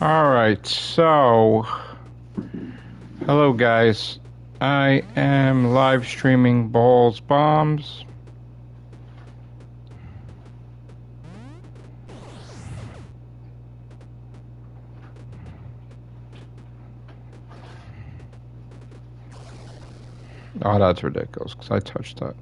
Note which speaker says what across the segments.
Speaker 1: Alright, so hello guys. I am live streaming Balls Bombs. Oh, that's ridiculous because I touched that.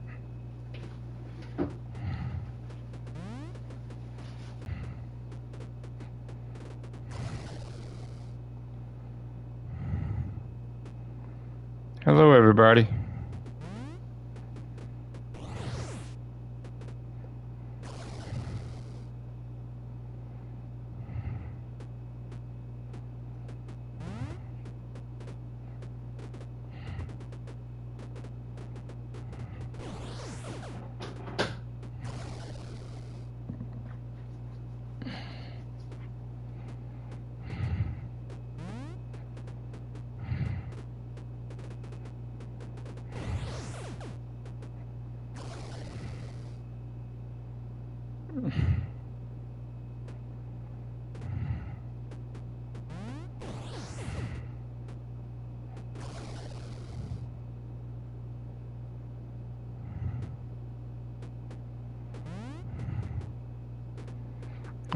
Speaker 1: Hello everybody.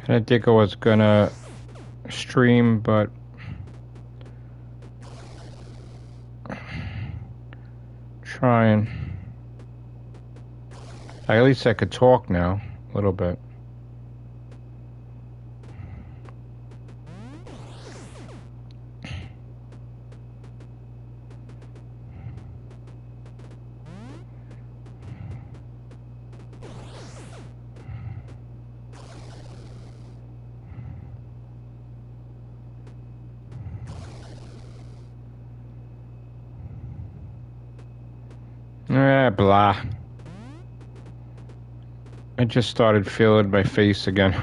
Speaker 1: I didn't think I was gonna stream, but trying. At least I could talk now, a little bit. Blah. I just started feeling my face again.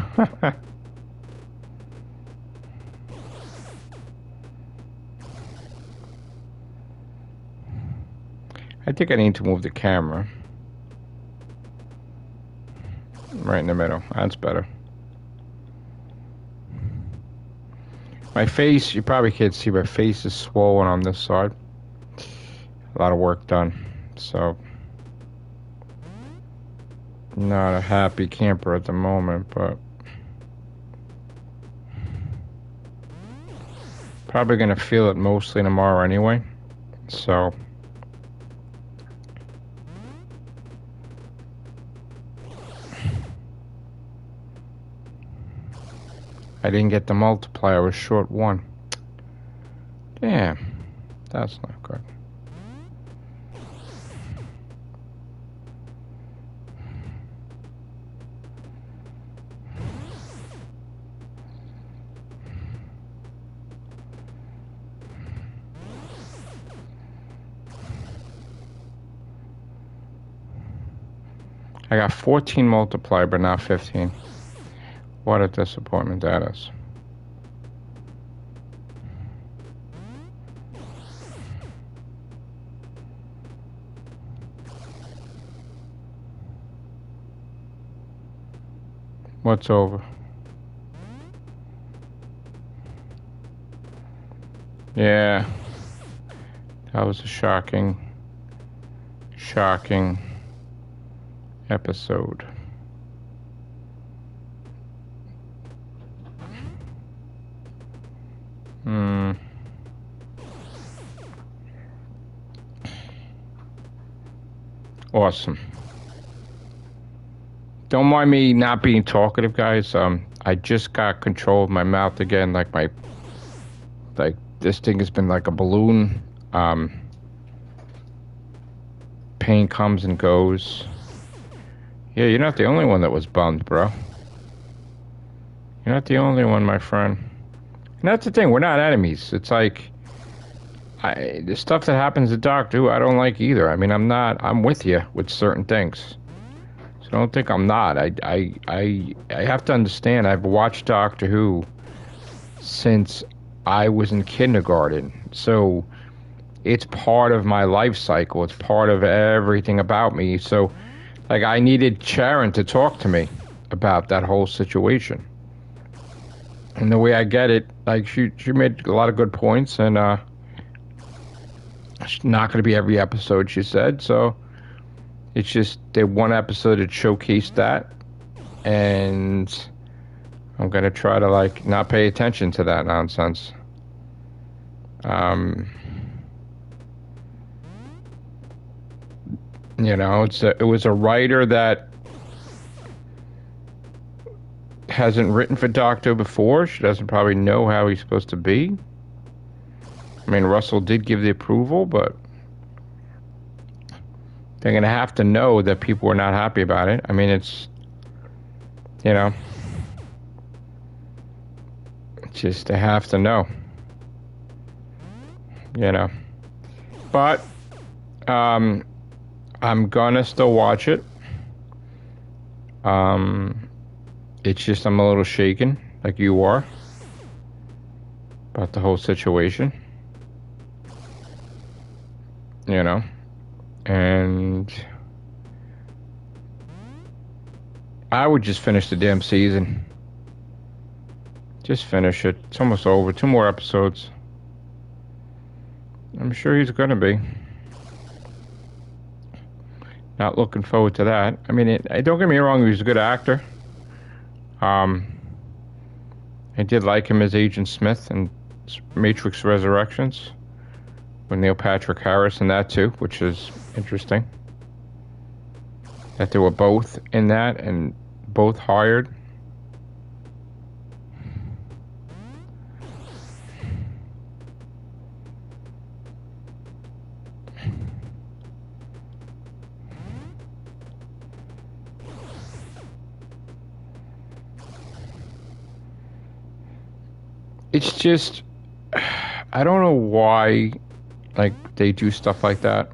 Speaker 1: I think I need to move the camera. Right in the middle. That's better. My face, you probably can't see, my face is swollen on this side. A lot of work done. So, not a happy camper at the moment, but probably going to feel it mostly tomorrow anyway. So, I didn't get the multiplier. I was short one. Damn, that's not good. I got 14 multiplier, but not 15. What a disappointment that is. What's over? Yeah. That was a shocking episode. Awesome. Don't mind me not being talkative, guys. I just got control of my mouth again. Like this thing has been like a balloon. Pain comes and goes. Yeah, you're not the only one that was bummed, bro. You're not the only one, my friend. And that's the thing, we're not enemies. It's like, the stuff that happens to Doctor Who, I don't like either. I mean, I'm with you with certain things. So don't think I'm not. I have to understand, I've watched Doctor Who since I was in kindergarten. So it's part of my life cycle. It's part of everything about me. So, like, I needed Sharon to talk to me about that whole situation. And the way I get it, Like, she made a lot of good points, and it's not going to be every episode, she said. So it's just they one episode that showcased that, and I'm going to try to, like, not pay attention to that nonsense. You know, it was a writer that hasn't written for Doctor before. She doesn't probably know how he's supposed to be. I mean, Russell did give the approval, but they're going to have to know that people are not happy about it. I mean, it's, you know, it's just they have to know. You know. But, I'm gonna still watch it. It's just I'm a little shaken, like you are, about the whole situation. You know, and I would just finish the damn season. Just finish it. It's almost over. 2 more episodes. I'm sure he's gonna be. Not looking forward to that. I mean, don't get me wrong, he was a good actor. I did like him as Agent Smith in Matrix Resurrections with Neil Patrick Harris in that too, which is interesting. That they were both in that and both hired. It's just, I don't know why, like, they do stuff like that.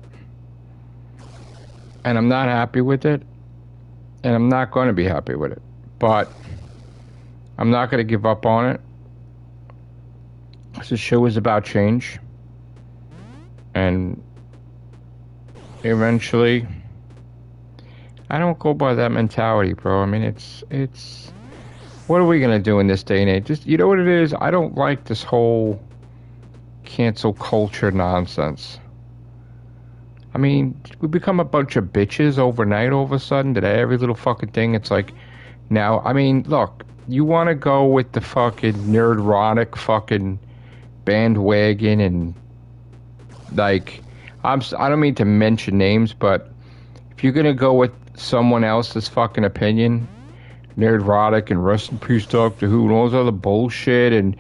Speaker 1: And I'm not happy with it. And I'm not going to be happy with it. But I'm not going to give up on it. This show is about change. And eventually, I don't go by that mentality, bro. I mean, it's what are we going to do in this day and age? Just, you know what it is? I don't like this whole cancel culture nonsense. I mean, we become a bunch of bitches overnight all of a sudden. That every little fucking thing, it's like, now, I mean, look, you want to go with the fucking nerdrotic fucking bandwagon and, like, I don't mean to mention names, but if you're going to go with someone else's fucking opinion, nerdrotic and rest in peace Doctor Who and all this other bullshit and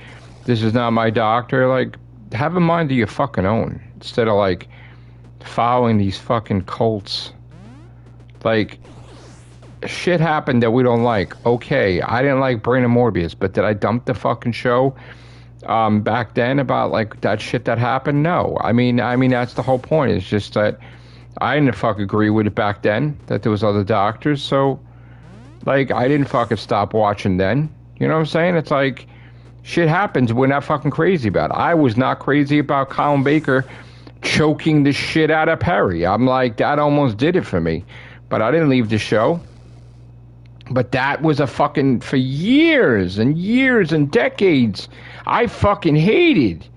Speaker 1: this is not my doctor, like, have a mind of your fucking own instead of, like, following these fucking cults. Like, shit happened that we don't like. Okay, I didn't like Brain and Morbius, but did I dump the fucking show back then about, like, that shit that happened? No. I mean that's the whole point. It's just that I didn't fucking agree with it back then, that there was other doctors, so, like, I didn't fucking stop watching then. You know what I'm saying? It's like, shit happens. We're not fucking crazy about it. I was not crazy about Colin Baker choking the shit out of Perry. I'm like, that almost did it for me. But I didn't leave the show. But that was a fucking, for years and years and decades, I fucking hated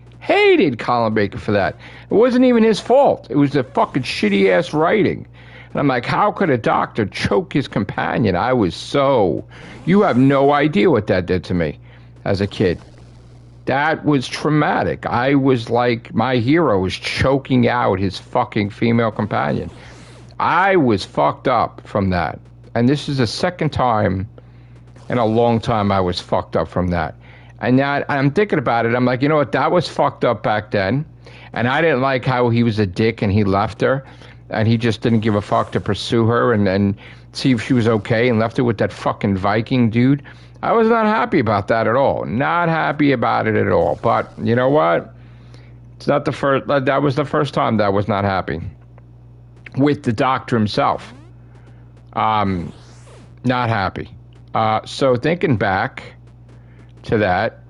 Speaker 1: Colin Baker for that. It wasn't even his fault. It was the fucking shitty ass writing. And I'm like, how could a doctor choke his companion? You have no idea what that did to me as a kid. That was traumatic. I was like, my hero was choking out his fucking female companion. I was fucked up from that. And this is the second time in a long time I was fucked up from that. And now I'm thinking about it. I'm like, you know what? That was fucked up back then. And I didn't like how he was a dick and he left her. And he just didn't give a fuck to pursue her and see if she was okay and left her with that fucking Viking dude. I was not happy about that at all. Not happy about it at all. But you know what? It's not the first. That was the first time that I was not happy with the doctor himself. Not happy. So thinking back to that,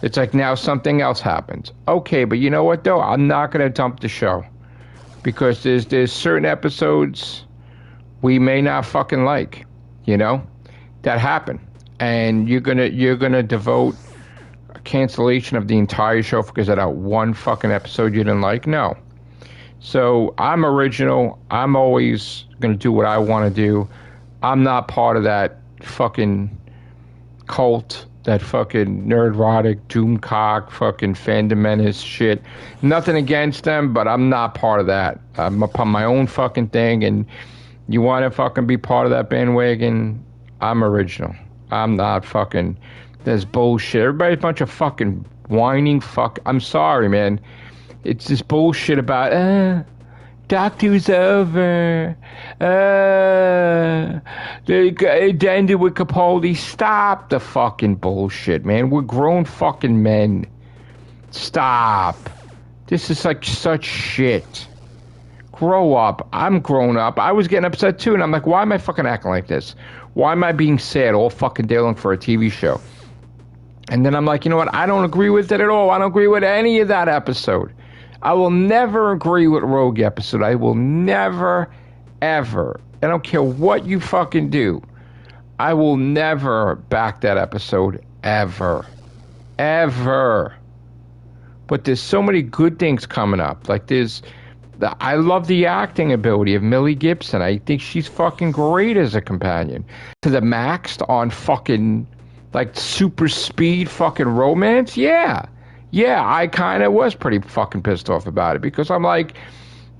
Speaker 1: it's like now something else happens. Okay, but you know what though? I'm not going to dump the show. Because there's certain episodes we may not fucking like, you know, that happen, and you're gonna devote cancellation of the entire show because of that one fucking episode you didn't like. No. So I'm original. I'm always going to do what I want to do. I'm not part of that fucking cult, that fucking nerdrotic, doomcock, fucking fandom menace shit. Nothing against them, but I'm not part of that. I'm upon my own fucking thing, and you want to fucking be part of that bandwagon, I'm original. I'm not fucking... There's bullshit. Everybody's a bunch of fucking whining fuck... I'm sorry, man. It's this bullshit about, Doctor Who's over. It ended with Capaldi. Stop the fucking bullshit, man. We're grown fucking men. Stop. This is like such shit. Grow up. I'm grown up. I was getting upset too, and I'm like, why am I fucking acting like this? Why am I being sad all fucking day long for a TV show? And then I'm like, you know what? I don't agree with it at all. I don't agree with any of that episode. I will never agree with Rogue episode. I will never, ever. I don't care what you fucking do. I will never back that episode, ever. Ever. But there's so many good things coming up. Like I love the acting ability of Millie Gibson. I think she's fucking great as a companion. To the max on fucking, like, super speed fucking romance? Yeah. Yeah, I kind of was pretty fucking pissed off about it because I'm like,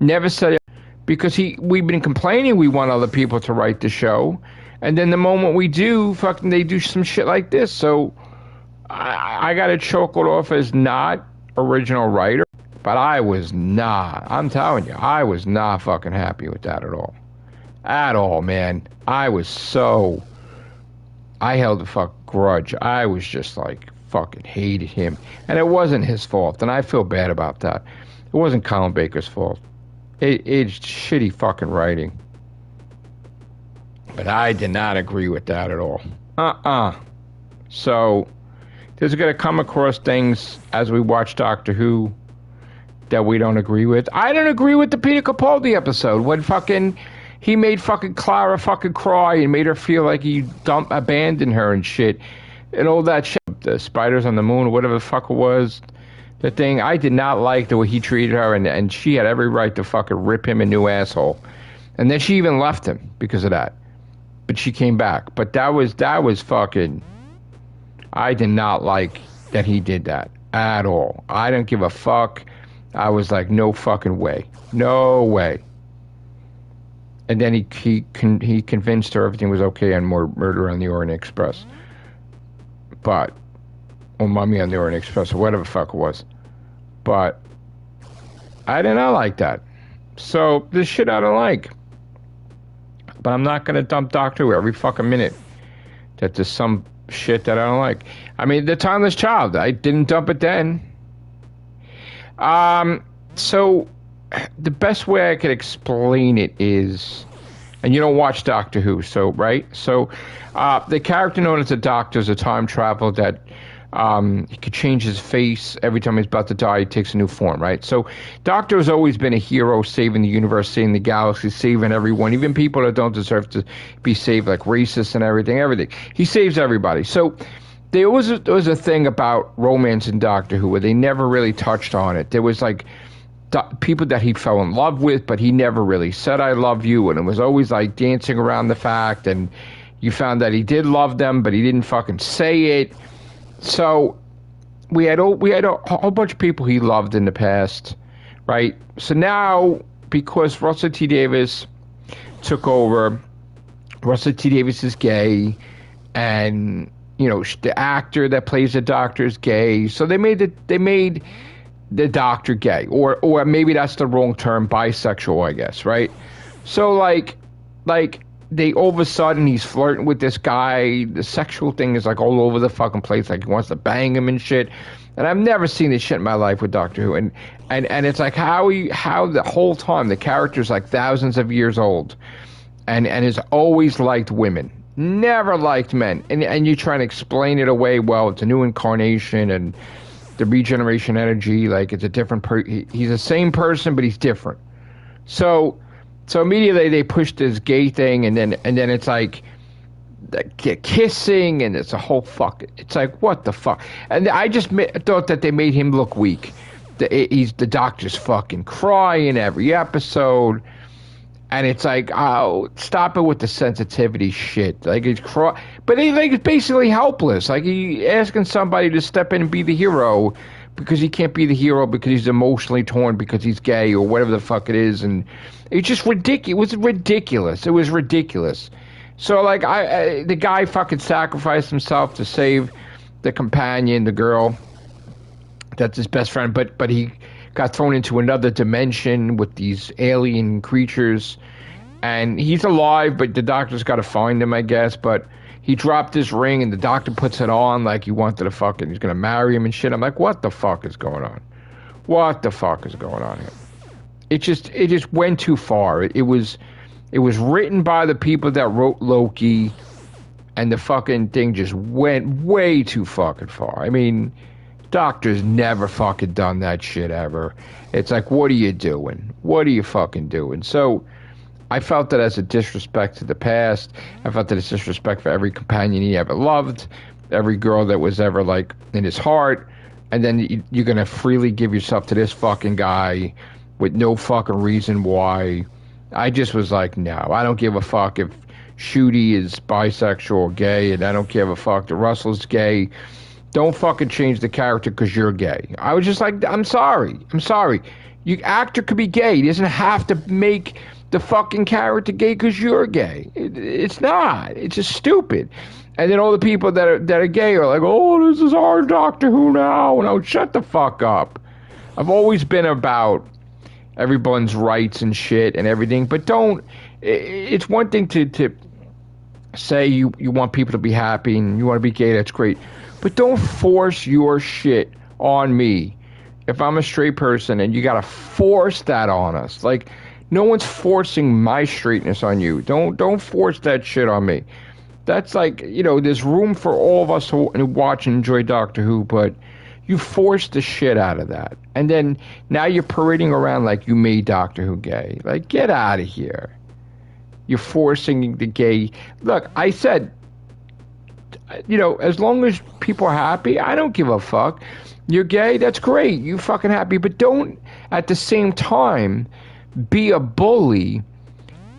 Speaker 1: never said it. Because we've been complaining we want other people to write the show. And then the moment we do, fucking they do some shit like this. So I got to choke it off as not original writer. But I was not. I'm telling you, I was not fucking happy with that at all. At all, man. I held a fuck grudge. I was just like, fucking hated him. And it wasn't his fault, and I feel bad about that. It wasn't Colin Baker's fault. It's shitty fucking writing. But I did not agree with that at all. So, there's going to come across things as we watch Doctor Who that we don't agree with. I don't agree with the Peter Capaldi episode when fucking he made fucking Clara fucking cry and made her feel like he abandoned her and shit. And all that shit. The spiders on the moon, or whatever the fuck it was. The thing, I did not like the way he treated her, and she had every right to fucking rip him a new asshole. And then she even left him because of that. But she came back. But that was fucking... I did not like that he did that at all. I didn't give a fuck. I was like, no fucking way. No way. And then he convinced her everything was okay on Murder on the Orient Express. But, or Mummy on the Orient Express, or whatever the fuck it was. But, I did not like that. So, this shit I don't like. But I'm not going to dump Doctor Who every fucking minute that there's some shit that I don't like. I mean, The Timeless Child, I didn't dump it then. So, the best way I could explain it is, and you don't watch Doctor Who, so, right? So, the character known as the Doctor is a time traveler that he could change his face every time he's about to die. He takes a new form, right? So, Doctor has always been a hero, saving the universe, saving the galaxy, saving everyone, even people that don't deserve to be saved, like racists and everything. He saves everybody. So, there was a thing about romance in Doctor Who where they never really touched on it. There was like people that he fell in love with, but he never really said I love you, and it was always like dancing around the fact, and you found that he did love them, but he didn't fucking say it. So we had a whole bunch of people he loved in the past, right? So now, because Russell T Davies took over, Russell T Davies is gay, and you know, the actor that plays the Doctor is gay, so they made the Doctor gay, or maybe that's the wrong term, bisexual, I guess, right? So like they all of a sudden he's flirting with this guy. The sexual thing is like all over the fucking place, like he wants to bang him and shit. And I've never seen this shit in my life with Doctor Who, and it's like how the whole time the character's like thousands of years old, and has always liked women. Never liked men, and you try to explain it away. Well, it's a new incarnation, and the regeneration energy, like it's a different. He's the same person, but he's different. So immediately they pushed this gay thing, and then it's like kissing, and it's a whole fuck. It's like, what the fuck? And I just thought that they made him look weak. The doctor's fucking crying every episode. And it's like, oh, stop it with the sensitivity shit. Like, but he's like basically helpless. Like, he asking somebody to step in and be the hero because he can't be the hero because he's emotionally torn because he's gay or whatever the fuck it is. And it's just ridiculous. It was ridiculous. It was ridiculous. So, like, the guy fucking sacrificed himself to save the companion, the girl. That's his best friend. But he got thrown into another dimension with these alien creatures, and he's alive, but the doctor's got to find him, I guess. But he dropped his ring, and the doctor puts it on like he wanted to fucking, he's gonna marry him and shit. I'm like, what the fuck is going on? What the fuck is going on here? It just went too far. It was written by the people that wrote Loki, and the fucking thing just went way too fucking far. I mean, Doctor's never fucking done that shit ever. It's like, what are you doing? What are you fucking doing? So I felt that as a disrespect to the past. I felt that it's disrespect for every companion he ever loved, every girl that was ever like in his heart. And then you're going to freely give yourself to this fucking guy with no fucking reason why. I just was like, no, I don't give a fuck if Shooty is bisexual or gay, and I don't give a fuck that Russell's gay. Don't fucking change the character because you're gay. I was just like, I'm sorry. Your actor could be gay. He doesn't have to make the fucking character gay because you're gay. It's not. It's just stupid. And then all the people that are gay are like, oh, this is our Doctor Who now. No, shut the fuck up. I've always been about everyone's rights and shit and everything, but don't. It's one thing to say you want people to be happy and you want to be gay. That's great. But don't force your shit on me if I'm a straight person, and you gotta force that on us. Like, no one's forcing my straightness on you. Don't force that shit on me. That's like, there's room for all of us to watch and enjoy Doctor Who, but you forced the shit out of that. And then now you're parading around like you made Doctor Who gay. Like, get out of here. You're forcing the gay. Look, I said, as long as people are happy, I don't give a fuck. You're gay, that's great. You fucking happy. But don't, at the same time, be a bully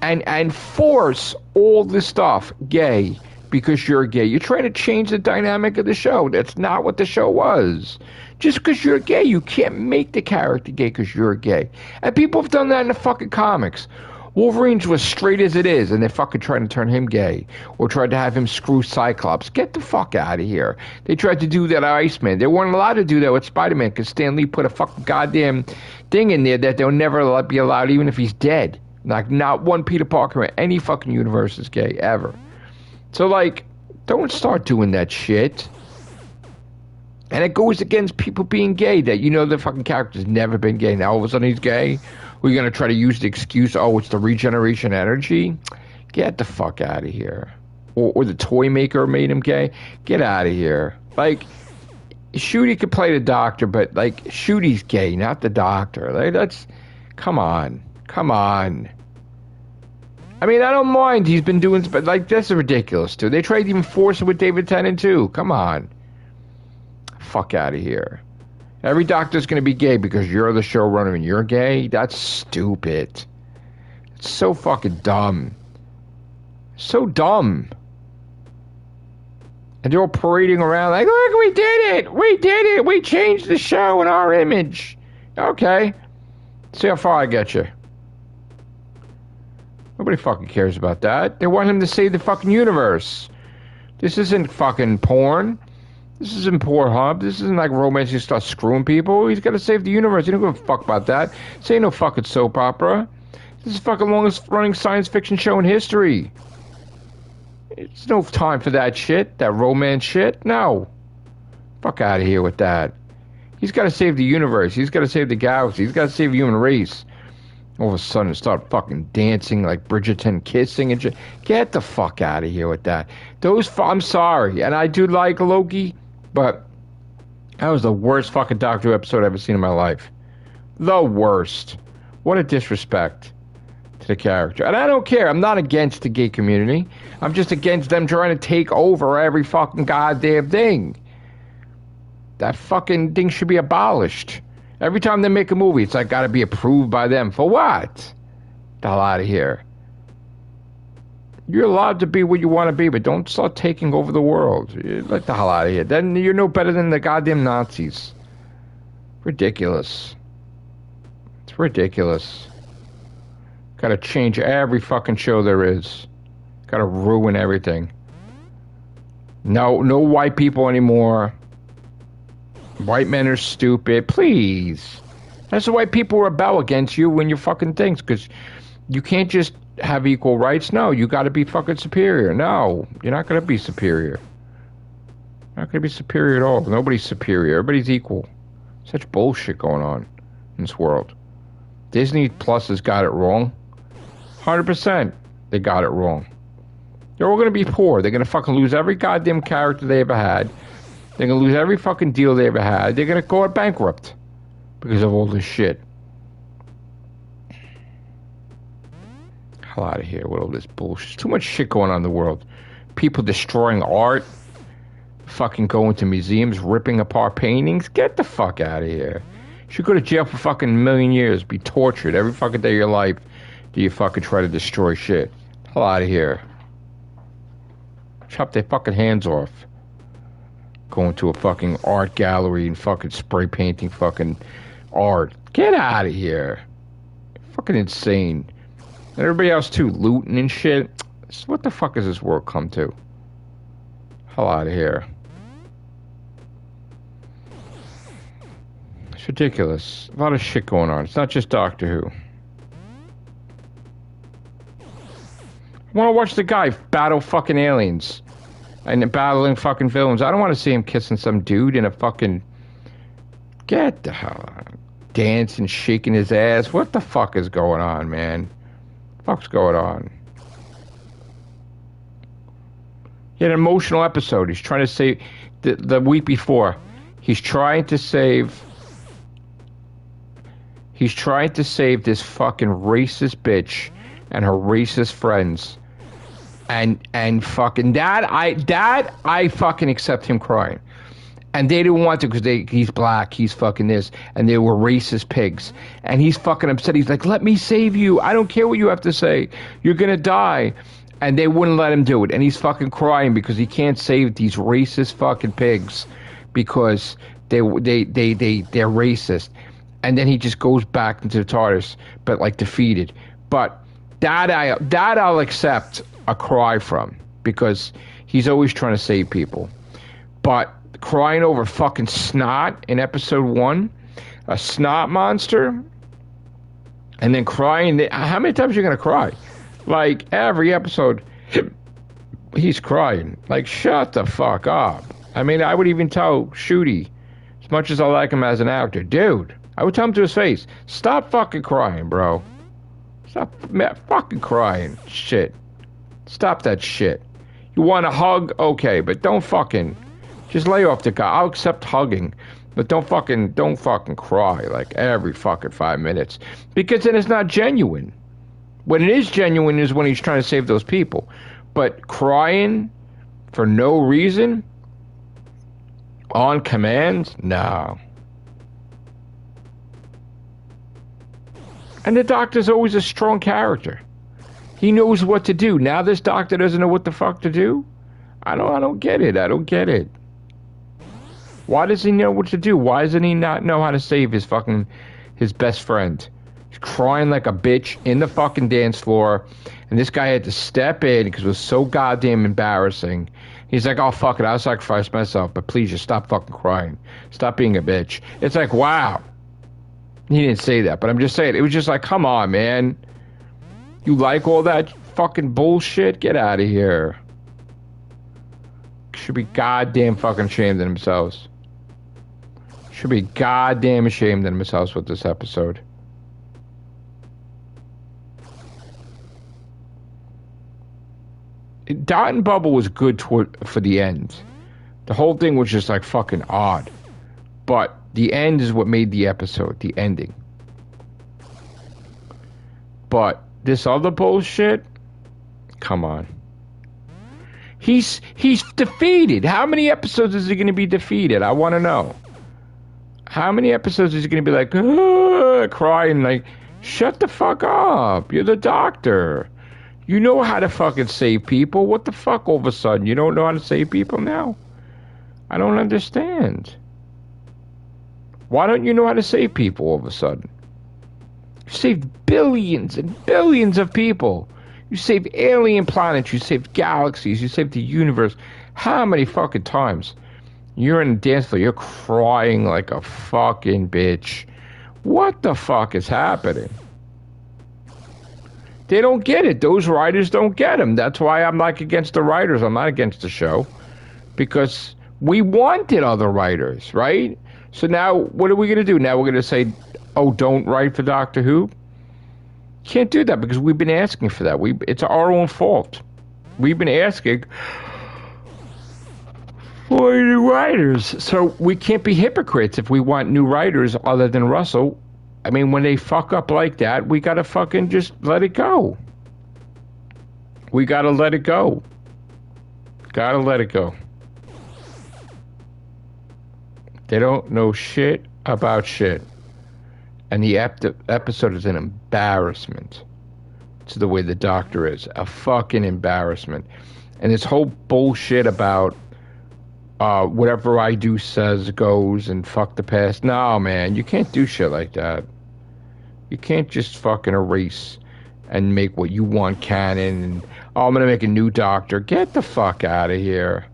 Speaker 1: and force all this stuff gay because you're gay. You're trying to change the dynamic of the show. That's not what the show was. Just because you're gay, you can't make the character gay because you're gay. And people have done that in the fucking comics. Wolverine's was straight as it is, and they're fucking trying to turn him gay, or tried to have him screw Cyclops. Get the fuck out of here. They tried to do that to Iceman. They weren't allowed to do that with Spider-Man, because Stan Lee put a fucking goddamn thing in there that they'll never be allowed, even if he's dead. Like, not one Peter Parker in any fucking universe is gay, ever. So, like, don't start doing that shit. And it goes against people being gay, that the fucking character's never been gay. Now all of a sudden he's gay. We're going to try to use the excuse, oh, it's the regeneration energy? Get the fuck out of here. Or the toy maker made him gay? Get out of here. Like, Shooty could play the Doctor, but, like, Shooty's gay, not the Doctor. Like, that's... Come on. I mean, I don't mind he's been doing... But, like, that's ridiculous, too. They tried to even force it with David Tennant, too. Come on. Fuck out of here. Every Doctor's going to be gay because you're the showrunner and you're gay? That's stupid. It's so fucking dumb. So dumb. And they're all parading around like, look, we did it! We changed the show in our image. Okay. See how far I get you. Nobody fucking cares about that. They want him to save the fucking universe. This isn't fucking porn. This isn't Pornhub. This isn't like romance. You start screwing people. He's got to save the universe. You don't give a fuck about that. This ain't no fucking soap opera. This is fucking longest running science fiction show in history. It's no time for that shit. That romance shit. No. Fuck out of here with that. He's got to save the universe. He's got to save the galaxy. He's got to save the human race. All of a sudden start fucking dancing like Bridgerton, kissing and shit. Get the fuck out of here with that. I'm sorry. And I do like Loki. But that was the worst fucking Doctor Who episode I've ever seen in my life. The worst. What a disrespect to the character. And I don't care. I'm not against the gay community. I'm just against them trying to take over every fucking goddamn thing. That fucking thing should be abolished. Every time they make a movie, it's like gotta be approved by them. For what? The hell out of here. You're allowed to be what you want to be, but don't start taking over the world. Let the hell out of here. Then you're no better than the goddamn Nazis. Ridiculous. It's ridiculous. Gotta change every fucking show there is. Gotta ruin everything. No white people anymore. White men are stupid. Please. That's why people rebel against you when you're fucking things, because you can't just have equal rights. No, you gotta be fucking superior. No, you're not gonna be superior. Not gonna be superior at all. Nobody's superior. Everybody's equal. Such bullshit going on in this world. Disney Plus has got it wrong. 100%. They got it wrong. They're all gonna be poor. They're gonna fucking lose every goddamn character they ever had. They're gonna lose every fucking deal they ever had. They're gonna go bankrupt because of all this shit. Hell out of here with all this bullshit. Too much shit going on in the world. People destroying art. Fucking going to museums, ripping apart paintings. Get the fuck out of here. You should go to jail for fucking a million years. Be tortured every fucking day of your life. Do you fucking try to destroy shit? Hell out of here. Chop their fucking hands off. Going to a fucking art gallery and fucking spray painting fucking art. Get out of here. Fucking insane. And everybody else too, looting and shit. So what the fuck has this world come to? Hell out of here. It's ridiculous. A lot of shit going on. It's not just Doctor Who. I want to watch the guy battle fucking aliens. And battling fucking villains. I don't want to see him kissing some dude in a fucking... Get the hell out. Dancing, shaking his ass. What the fuck is going on, man? What the fuck's going on? He had an emotional episode. He's trying to save... The week before. He's trying to save this fucking racist bitch and her racist friends. And fucking I fucking accept him crying. And they didn't want to because he's black, he's fucking this, and they were racist pigs. And he's fucking upset. He's like, let me save you. I don't care what you have to say. You're gonna die. And they wouldn't let him do it. And he's fucking crying because he can't save these racist fucking pigs because they're racist. And then he just goes back into the TARDIS, but like defeated. But that I'll accept a cry from because he's always trying to save people. But crying over fucking snot in episode 1, a snot monster, and then crying. How many times are you gonna cry? Like every episode, he's crying. Like shut the fuck up. I mean, I would even tell Shooty, as much as I like him as an actor, dude, I would tell him to his face, stop fucking crying, bro. Stop fucking crying. Shit. Stop that shit. You want a hug? Okay, but don't fucking... Just lay off the guy. I'll accept hugging, but don't fucking cry like every fucking 5 minutes. Because then it's not genuine. When it is genuine is when he's trying to save those people. But crying for no reason? On command? No. And the Doctor's always a strong character. He knows what to do. Now this Doctor doesn't know what the fuck to do? I don't get it. I don't get it. Why does he know what to do? Why doesn't he not know how to save his best friend? He's crying like a bitch in the fucking dance floor. And this guy had to step in because it was so goddamn embarrassing. He's like, oh, fuck it. I'll sacrifice myself. But please just stop fucking crying. Stop being a bitch. It's like, wow. He didn't say that. But I'm just saying. It was just like, come on, man. You like all that fucking bullshit? Get out of here. Should be goddamn fucking ashamed of themselves. Should be goddamn ashamed of themselves with this episode. Dot and Bubble was good for the end. The whole thing was just like fucking odd. But the end is what made the episode, the ending. But This other bullshit? Come on. He's defeated. How many episodes is he going to be defeated? I want to know. How many episodes is he going to be like, crying like, shut the fuck up. You're the doctor. You know how to fucking save people. What the fuck all of a sudden? You don't know how to save people now? I don't understand. Why don't you know how to save people all of a sudden? You saved billions and billions of people. You saved alien planets. You saved galaxies. You saved the universe. How many fucking times? You're in a dance floor. You're crying like a fucking bitch. What the fuck is happening? They don't get it. Those writers don't get them. That's why I'm like against the writers. I'm not against the show. Because we wanted other writers, right? So now, what are we going to do? Now we're going to say, oh, don't write for Doctor Who? Can't do that because we've been asking for that. It's our own fault. We've been asking for new writers. So we can't be hypocrites if we want new writers other than Russell. I mean, when they fuck up like that, we got to fucking just let it go. We got to let it go. Got to let it go. They don't know shit about shit. And the episode is an embarrassment to the way the Doctor is. A fucking embarrassment. And this whole bullshit about whatever I do says goes and fuck the past. No, man, you can't do shit like that. You can't just fucking erase and make what you want canon. And, oh, I'm going to make a new Doctor. Get the fuck out of here.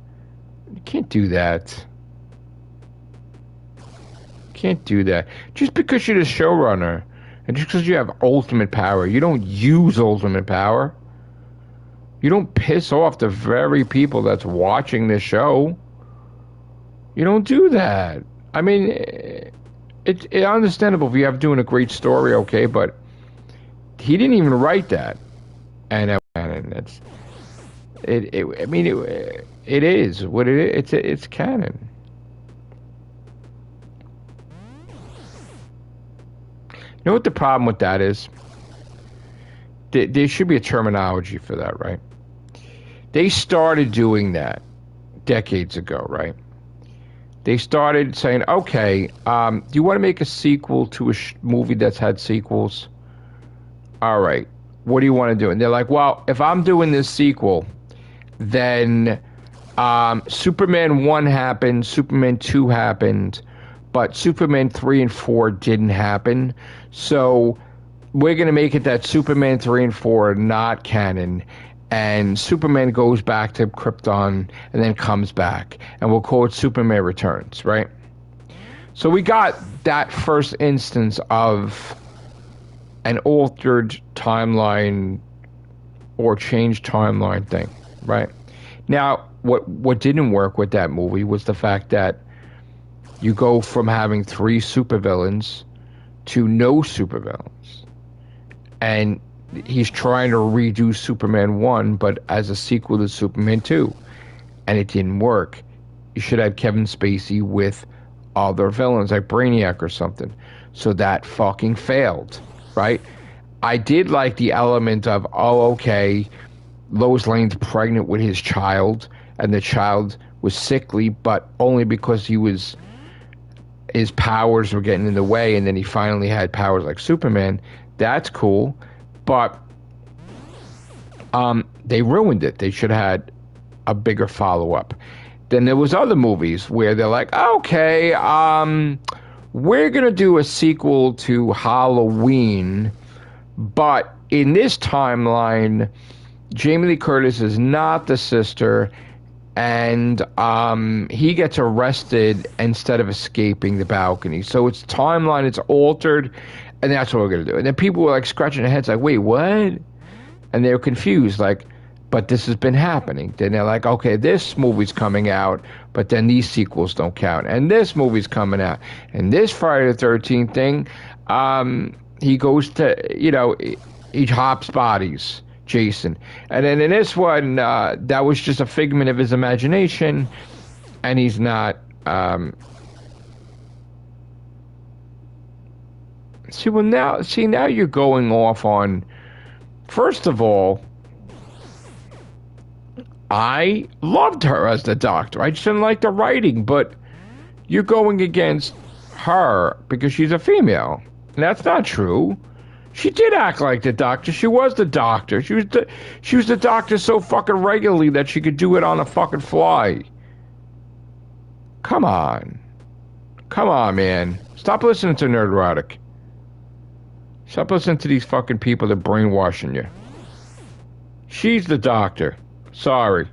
Speaker 1: You can't do that. Can't do that. Just because you're the showrunner and just because you have ultimate power, you don't use ultimate power. You don't piss off the very people that's watching this show. You don't do that. I mean, it's understandable if you have doing a great story, okay, but he didn't even write that. And that's it. I mean, it is what it is. It's canon. You know what the problem with that is? There should be a terminology for that, right? They started doing that decades ago, right? They started saying, okay, do you want to make a sequel to a movie that's had sequels? All right, what do you want to do? And they're like, well, if I'm doing this sequel, then Superman 1 happened, Superman 2 happened, but Superman 3 and 4 didn't happen. So we're going to make it that Superman 3 and 4 are not canon. And Superman goes back to Krypton and then comes back. And we'll call it Superman Returns, right? So we got that first instance of an altered timeline or changed timeline thing, right? Now, what didn't work with that movie was the fact that you go from having 3 supervillains to no supervillains. And he's trying to redo Superman 1, but as a sequel to Superman 2. And it didn't work. You should have Kevin Spacey with other villains, like Brainiac or something. So that fucking failed, right? I did like the element of, oh, okay, Lois Lane's pregnant with his child, and the child was sickly, but only because his powers were getting in the way, and then he finally had powers like Superman. That's cool, but they ruined it. They should have had a bigger follow-up. Then there was other movies where they're like, okay, we're going to do a sequel to Halloween, but in this timeline, Jamie Lee Curtis is not the sister, and he gets arrested instead of escaping the balcony. So its timeline, it's altered, and that's what we're going to do. And then people were like scratching their heads like, wait, what? And they were confused, like, but this has been happening. Then they're like, okay, this movie's coming out, but then these sequels don't count. And this movie's coming out. And this Friday the 13th thing, he goes to, he hops bodies, Jason. And then in this one, that was just a figment of his imagination, and he's not. Now you're going off on First of all, I loved her as the Doctor. I just didn't like the writing, but you're going against her because she's a female. And that's not true. She did act like the Doctor. She was the Doctor. She was the Doctor so fucking regularly that she could do it on a fucking fly. Come on. Come on, man. Stop listening to Nerdrotic. Stop listening to these fucking people that are brainwashing you. She's the Doctor. Sorry.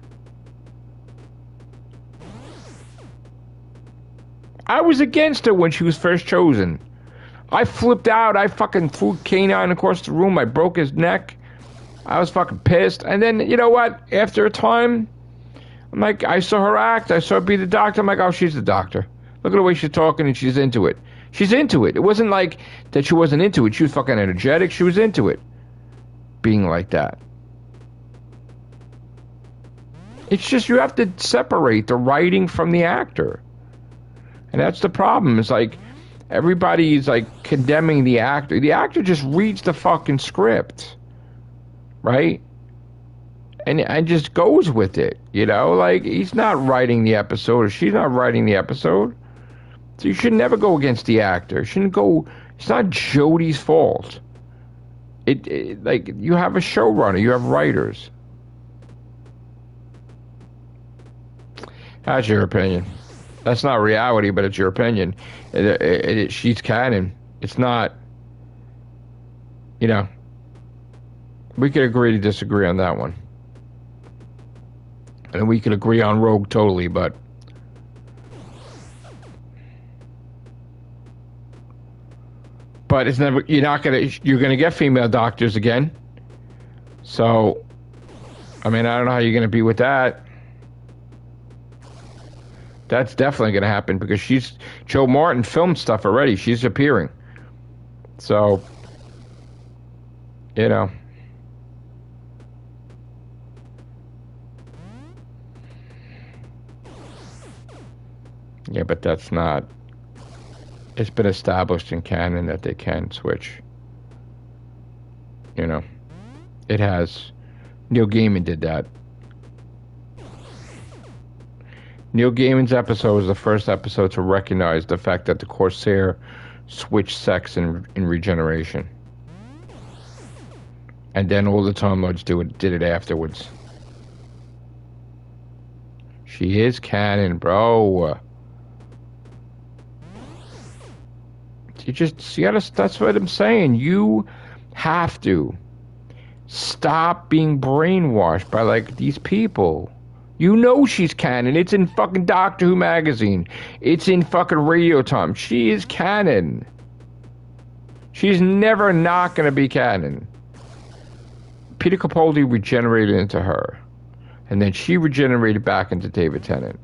Speaker 1: I was against her when she was first chosen. I flipped out. I fucking threw K9 across the room. I broke his neck. I was fucking pissed. And then, you know what? After a time, I'm like, I saw her act. I saw her be the Doctor. I'm like, oh, she's the Doctor. Look at the way she's talking and she's into it. She's into it. It wasn't like that she wasn't into it. She was fucking energetic. She was into it. Being like that. It's just you have to separate the writing from the actor. And that's the problem. It's like everybody's like condemning the actor. The actor just reads the fucking script. Right? And just goes with it. You know? Like, he's not writing the episode or she's not writing the episode. So you should never go against the actor. Shouldn't go. It's not Jodie's fault. It like, you have a showrunner. You have writers. That's your opinion. That's not reality, but it's your opinion. She's canon. It's not, you know, we could agree to disagree on that one. And we could agree on Rogue totally, but it's never, you're gonna get female doctors again. So, I mean, I don't know how you're gonna be with that. That's definitely going to happen because Joe Martin filmed stuff already. She's appearing. So, you know. Yeah, but that's not. It's been established in canon that they can switch. You know. It has. Neil Gaiman did that. Neil Gaiman's episode was the first episode to recognize the fact that the Corsair switched sex in Regeneration. And then all the Time Lords did it afterwards. She is canon, bro. That's what I'm saying. You have to stop being brainwashed by, like, these people. You know she's canon. It's in fucking Doctor Who magazine. It's in fucking Radio Time. She is canon. She's never not going to be canon. Peter Capaldi regenerated into her. And then she regenerated back into David Tennant.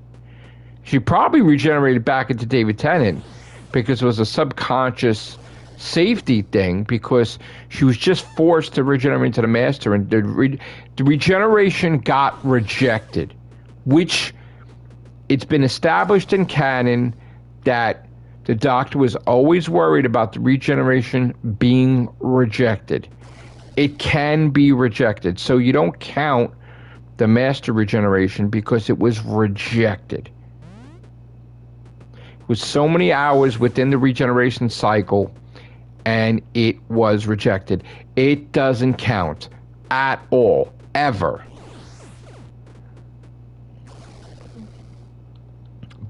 Speaker 1: She probably regenerated back into David Tennant because it was a subconscious safety thing, because she was just forced to regenerate into the Master, and the regeneration got rejected. Which, it's been established in canon that the Doctor was always worried about the regeneration being rejected. It can be rejected. So you don't count the Master regeneration because it was rejected. It was so many hours within the regeneration cycle, and it was rejected. It doesn't count at all, ever.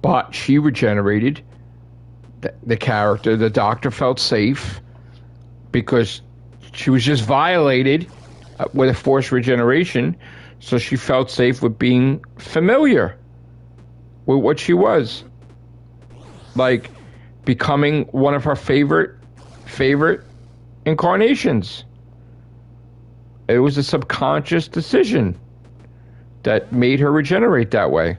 Speaker 1: But she regenerated the character. The Doctor felt safe because she was just violated with a forced regeneration. So she felt safe with being familiar with what she was. Like becoming one of her favorite incarnations. It was a subconscious decision that made her regenerate that way.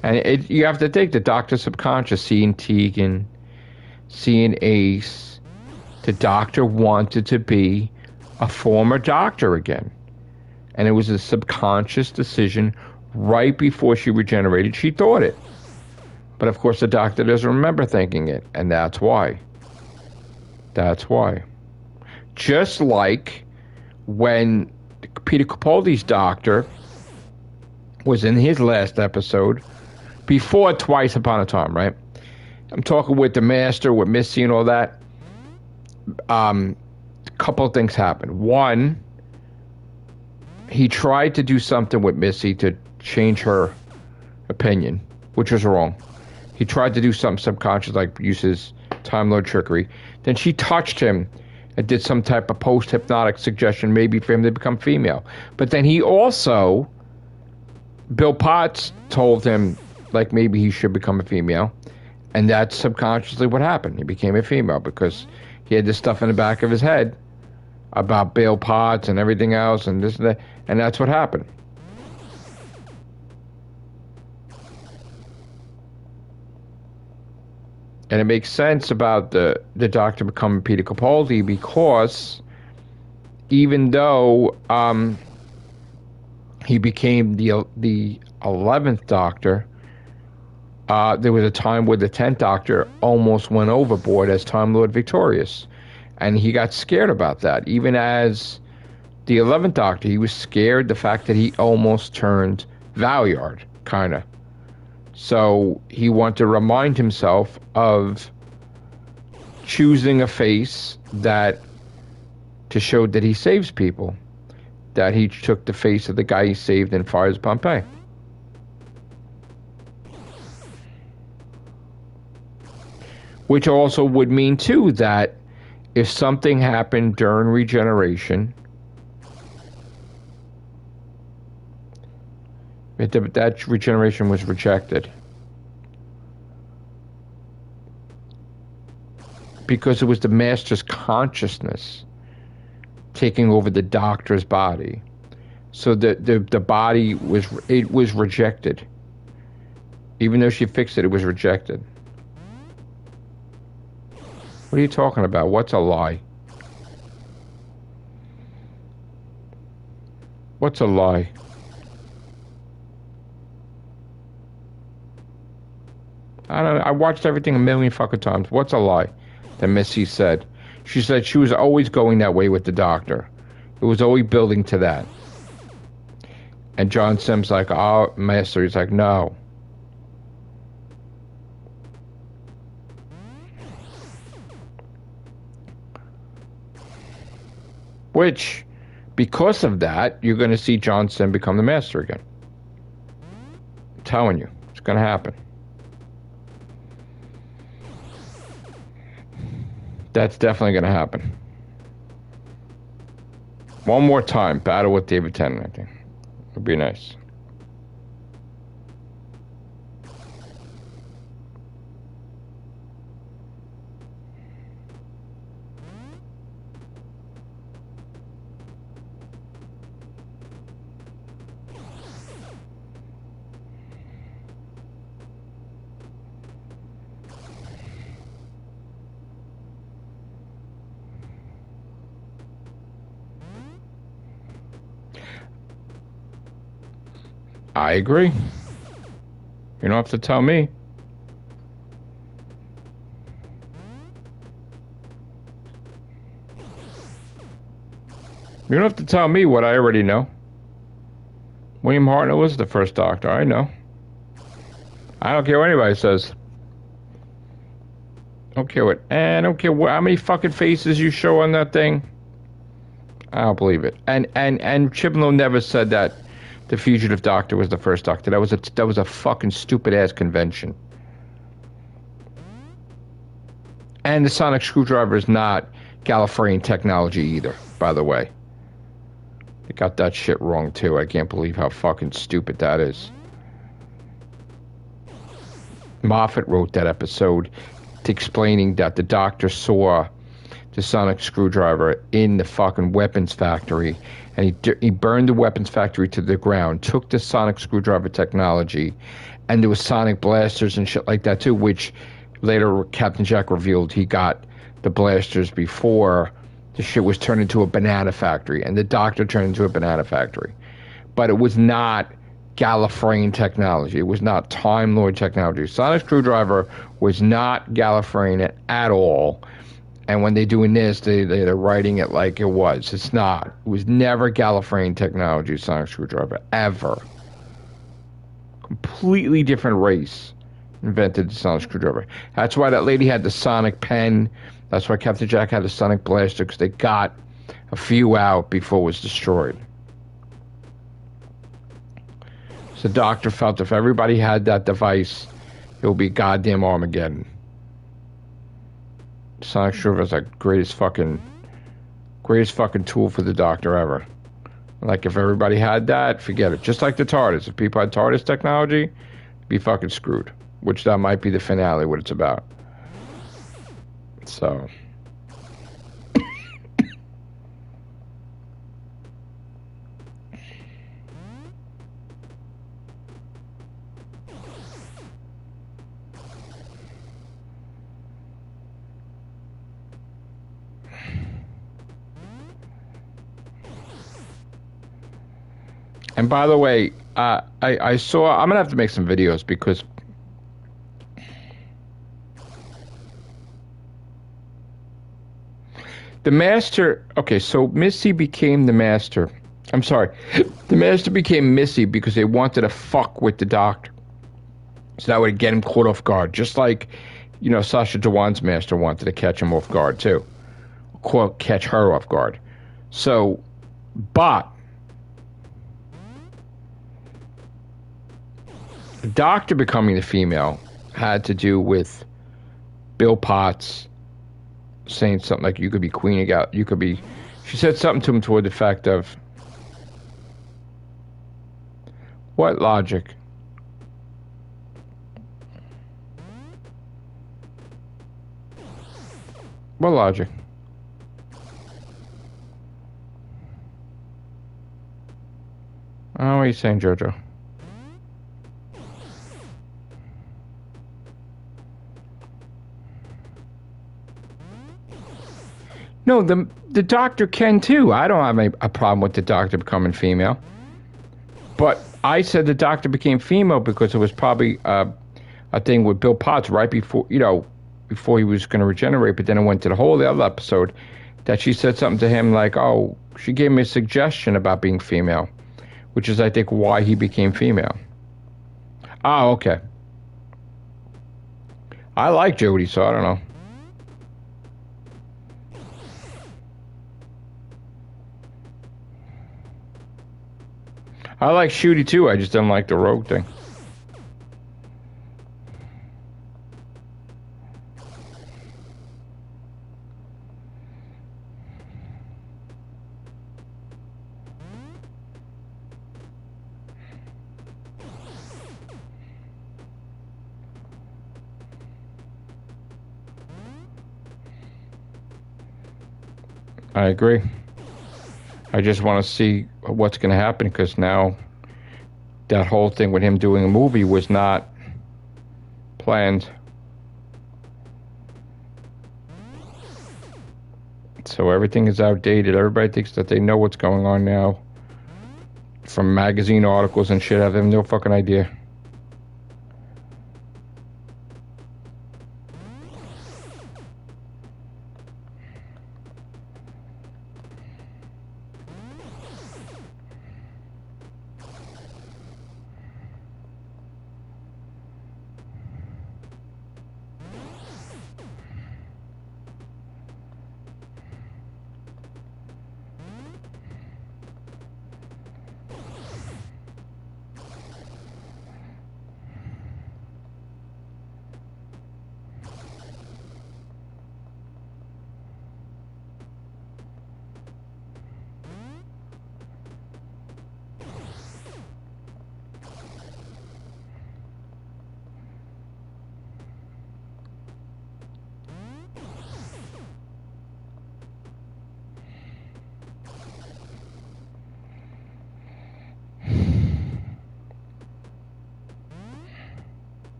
Speaker 1: And you have to think the Doctor's subconscious, seeing Tegan, seeing Ace, the Doctor wanted to be a former Doctor again. And it was a subconscious decision right before she regenerated. She thought it. But of course the doctor doesn't remember thinking it, and that's why. That's why. Just like when Peter Capaldi's doctor was in his last episode, before Twice Upon a Time, right? I'm talking with the Master, with Missy and all that. A couple of things happened. One, he tried to do something with Missy to change her opinion, which was wrong. He tried to do something subconscious, like use his Time Lord trickery. Then she touched him and did some type of post-hypnotic suggestion, maybe for him to become female. But then he also, Bill Potts told him, like, maybe he should become a female. And that's subconsciously what happened. He became a female because he had this stuff in the back of his head about Bill Potts and everything else and this and that. And that's what happened. And it makes sense about the doctor becoming Peter Capaldi because even though he became the 11th Doctor, there was a time where the 10th Doctor almost went overboard as Time Lord Victorious. And he got scared about that. Even as the 11th Doctor, he was scared the fact that he almost turned Valyard, kind of. So he wanted to remind himself of choosing a face that to show that he saves people. That he took the face of the guy he saved in Fires of Pompeii. Which also would mean, too, that if something happened during regeneration, that regeneration was rejected. Because it was the Master's consciousness taking over the Doctor's body. So the body was rejected. Even though she fixed it, it was rejected. What are you talking about? What's a lie? What's a lie? I don't know. I watched everything a million fucking times. What's a lie? That Missy said. She said she was always going that way with the Doctor. It was always building to that. And John Sim's like, oh, Master. He's like, no. Which, because of that, you're going to see John Sim become the Master again. I'm telling you, it's going to happen. That's definitely going to happen. One more time, battle with David Tennant, I think. Would be nice. I agree. You don't have to tell me. You don't have to tell me what I already know. William Hartnell was the first Doctor. I know. I don't care what anybody says. I don't care what. I don't care how many fucking faces you show on that thing. I don't believe it. And Chibnall never said that the Fugitive Doctor was the first Doctor. That was a fucking stupid ass convention. And the sonic screwdriver is not Gallifreyan technology either, by the way. They got that shit wrong too. I can't believe how fucking stupid that is. Moffat wrote that episode explaining that the Doctor saw the sonic screwdriver in the fucking weapons factory, and he burned the weapons factory to the ground, took the sonic screwdriver technology, and there was sonic blasters and shit like that too, which later Captain Jack revealed he got the blasters before the shit was turned into a banana factory, and the Doctor turned into a banana factory. But it was not Gallifreyan technology. It was not Time Lord technology. Sonic Screwdriver was not Gallifreyan at all. And when they're doing this, they're writing it like it was. It's not. It was never Gallifreyan technology, Sonic Screwdriver, ever. Completely different race invented the Sonic Screwdriver. That's why that lady had the Sonic pen. That's why Captain Jack had the Sonic Blaster, because they got a few out before it was destroyed. So the Doctor felt if everybody had that device, it would be goddamn Armageddon. Sonic Screwdriver is like greatest fucking tool for the Doctor ever. Like if everybody had that, forget it. Just like the TARDIS. If people had TARDIS technology, be fucking screwed. Which that might be the finale, what it's about. So. And by the way, I saw, I'm going to have to make some videos because the Master, okay, so Missy became the Master. I'm sorry. The Master became Missy because they wanted to fuck with the Doctor. So that would get him caught off guard. Just like, you know, Sasha Dewan's Master wanted to catch him off guard too. Catch her off guard. So, but the Doctor becoming the female had to do with Bill Potts saying something like, you could be queen of you could be, she said something to him toward the fact of, what logic? What logic? Oh, what are you saying, Jojo? No, the Doctor can too. I don't have a problem with the Doctor becoming female. But I said the Doctor became female because it was probably a thing with Bill Potts right before, you know, before he was going to regenerate. But then it went to the whole other episode that she said something to him like, oh, she gave me a suggestion about being female, which is, I think, why he became female. Oh, okay. I like Jodie, so I don't know. I like Shooty too, I just don't like the rogue thing. I agree. I just want to see what's going to happen because now that whole thing with him doing a movie was not planned. So everything is outdated. Everybody thinks that they know what's going on now. From magazine articles and shit, I have no fucking idea.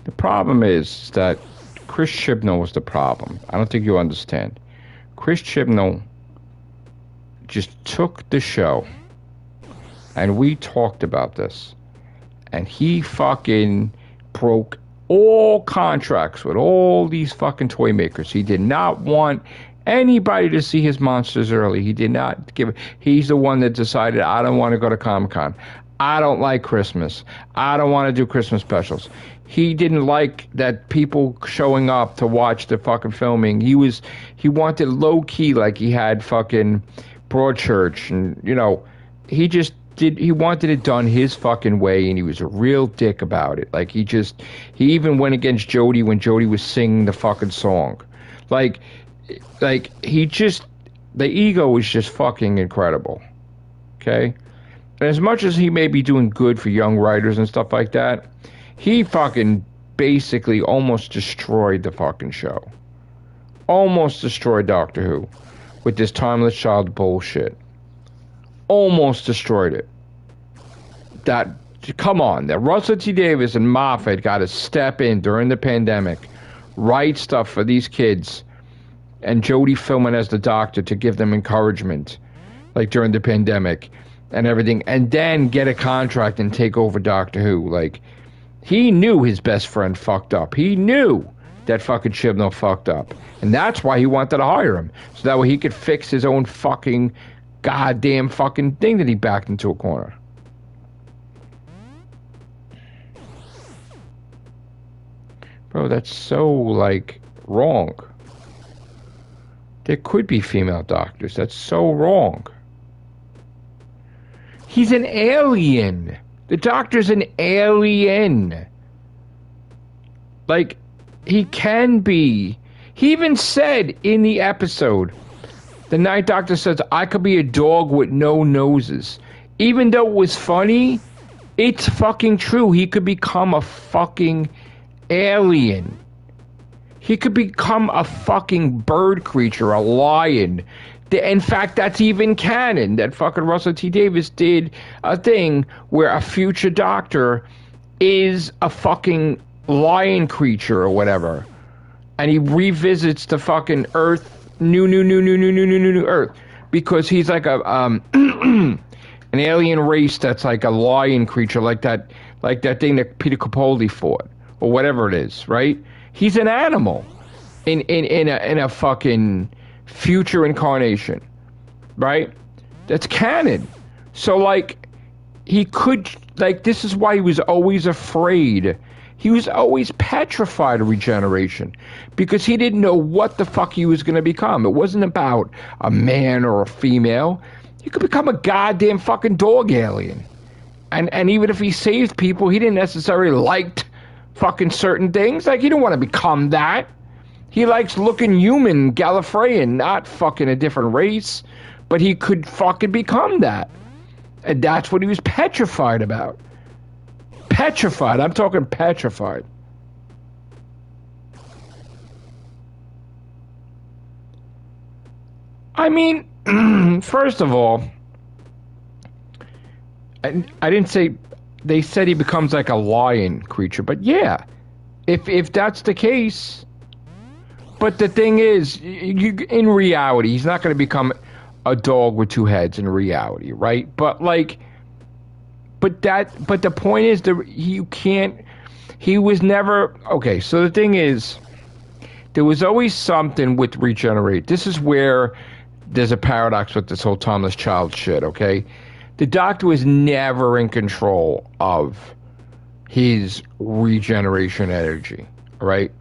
Speaker 1: The problem is that Chris Chibnall was the problem. I don't think you understand. Chris Chibnall just took the show And we talked about this. And he fucking broke all contracts with all these fucking toy makers. He did not want anybody to see his monsters early. He did not give. He's the one that decided, I don't want to go to Comic-Con. I don't like Christmas. I don't want to do Christmas specials. He didn't like that people showing up to watch the fucking filming. He wanted low key, like he had fucking Broadchurch, and he wanted it done his fucking way, and he was a real dick about it. Like he even went against Jody when Jody was singing the fucking song. Like the ego was just fucking incredible. Okay? And as much as he may be doing good for young writers and stuff like that, he fucking basically almost destroyed the fucking show. Almost destroyed Doctor Who with this Timeless Child bullshit. Almost destroyed it. Come on, that Russell T. Davies and Moffat got to step in during the pandemic, write stuff for these kids, and Jodie filming as the Doctor to give them encouragement, like during the pandemic and everything, and then get a contract and take over Doctor Who. Like, he knew his best friend fucked up. He knew that fucking Chibnall fucked up. And that's why he wanted to hire him. So that way he could fix his own fucking goddamn fucking thing that he backed into a corner. Bro, that's so, like, wrong. There could be female doctors. That's so wrong. He's an alien. The Doctor's an alien. Like, he can be. He even said in the episode, the Night Doctor says, I could be a dog with no noses. Even though it was funny, it's fucking true. He could become a fucking alien. He could become a fucking bird creature, a lion. In fact, that's even canon. That fucking Russell T. Davies did a thing where a future Doctor is a fucking lion creature or whatever. And he revisits the fucking Earth, new Earth. Because he's like a an alien race that's like a lion creature, like that thing that Peter Capaldi fought. Or whatever it is, right? He's an animal in a fucking future incarnation, right? That's canon. So, like, he could, like, this is why he was always afraid. He was always petrified of regeneration because he didn't know what the fuck he was going to become. It wasn't about a man or a female. He could become a goddamn fucking dog alien. And even if he saved people, he didn't necessarily like fucking certain things. Like, he didn't want to become that. He likes looking human, Gallifreyan, not fucking a different race. But he could fucking become that. And that's what he was petrified about. Petrified. I'm talking petrified. I mean, first of all, I didn't say... They said he becomes like a lion creature, but yeah, if that's the case. But the thing is, in reality, he's not going to become a dog with two heads in reality, right? But the point is that you can't. He was never okay. So the thing is, there was always something with regenerate. This is where there's a paradox with this whole Timeless Child shit. Okay. The Doctor was never in control of his regeneration energy, right?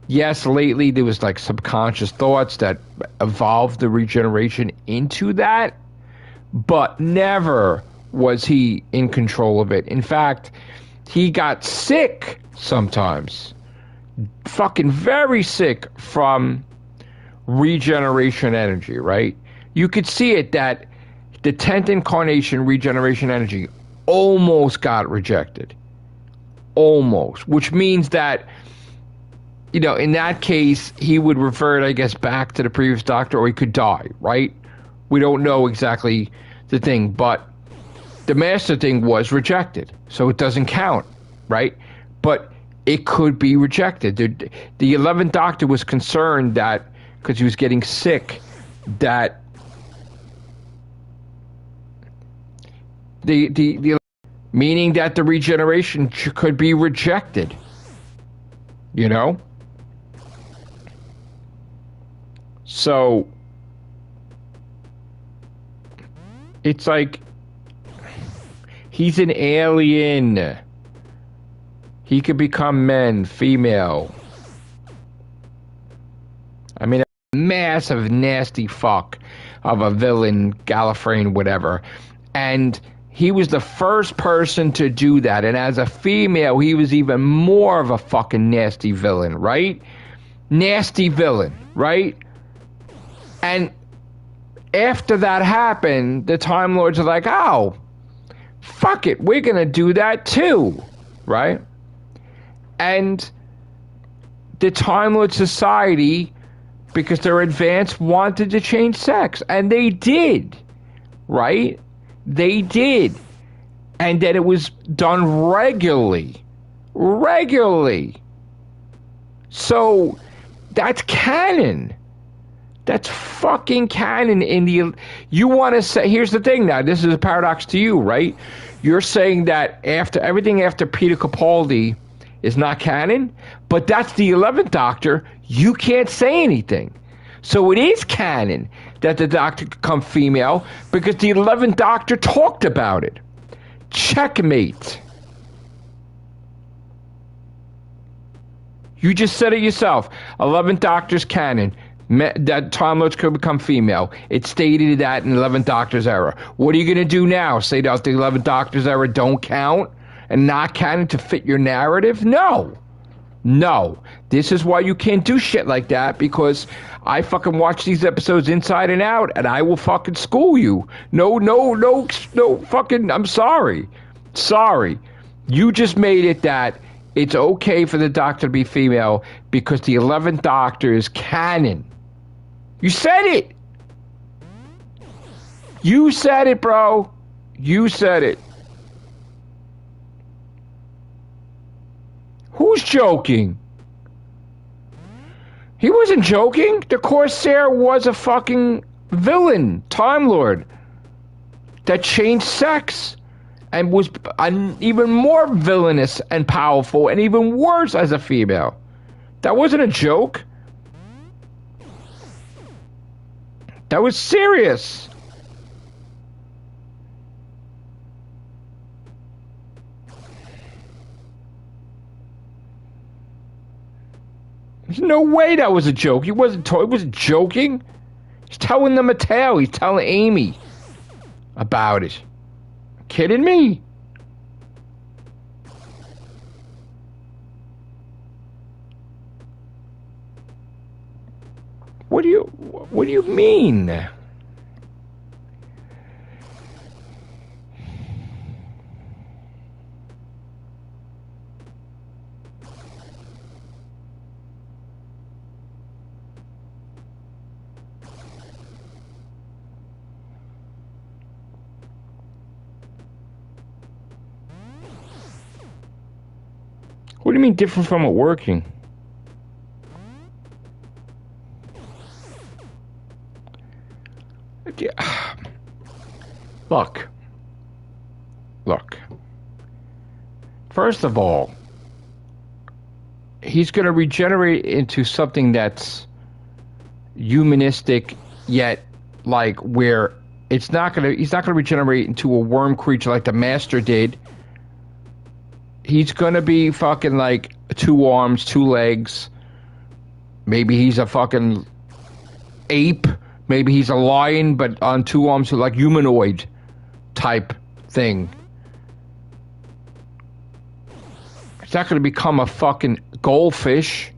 Speaker 1: Yes, lately there was like subconscious thoughts that evolved the regeneration into that, but never was he in control of it. In fact, he got sick sometimes, fucking very sick from regeneration energy, right? You could see it that the 10th incarnation regeneration energy almost got rejected. Almost. Which means that, in that case, he would revert, I guess, back to the previous Doctor, or he could die, right? We don't know exactly the thing, but the Master thing was rejected, so it doesn't count, right? But it could be rejected. The 11th Doctor was concerned that, because he was getting sick, that The meaning that the regeneration could be rejected. You know? So it's like he's an alien. He could become men, female. I mean, a massive, nasty fuck of a villain, Gallifreyan, whatever. And he was the first person to do that. And as a female, he was even more of a fucking nasty villain, right? Nasty villain, right? And after that happened, the Time Lords are like, oh, fuck it, we're gonna do that too, right? And the Time Lord Society, because they're advanced, wanted to change sex. And they did, right? They did. And that it was done regularly. Regularly. So, that's canon. That's fucking canon in the... You want to say... Here's the thing now. This is a paradox to you, right? You're saying that everything after Peter Capaldi is not canon, but that's the 11th Doctor. You can't say anything. So it is canon that the Doctor could become female because the 11th Doctor talked about it. Checkmate. You just said it yourself. 11th Doctor's canon. That Time Lords could become female. It stated that in 11th Doctor's era. What are you going to do now? Say that the 11th Doctor's era don't count and not canon to fit your narrative? No. No. This is why you can't do shit like that, because I fucking watch these episodes inside and out and I will fucking school you. No, fucking, I'm sorry. Sorry. You just made it that it's okay for the Doctor to be female because the 11th Doctor is canon. You said it. You said it, bro. You said it. Who's joking? He wasn't joking. The Corsair was a fucking villain, Time Lord, that changed sex and was even more villainous and powerful and even worse as a female. That wasn't a joke. That was serious. There's no way that was a joke. He wasn't joking. He's telling them a tale. He's telling Amy about it. Kidding me? What do you mean? What do you mean different from it working? Look. First of all, he's going to regenerate into something that's humanistic, yet like where he's not going to regenerate into a worm creature like the Master did. He's going to be fucking like 2 arms, 2 legs. Maybe he's a fucking ape. Maybe he's a lion, but on 2 arms, like humanoid type thing. He's not going to become a fucking goldfish.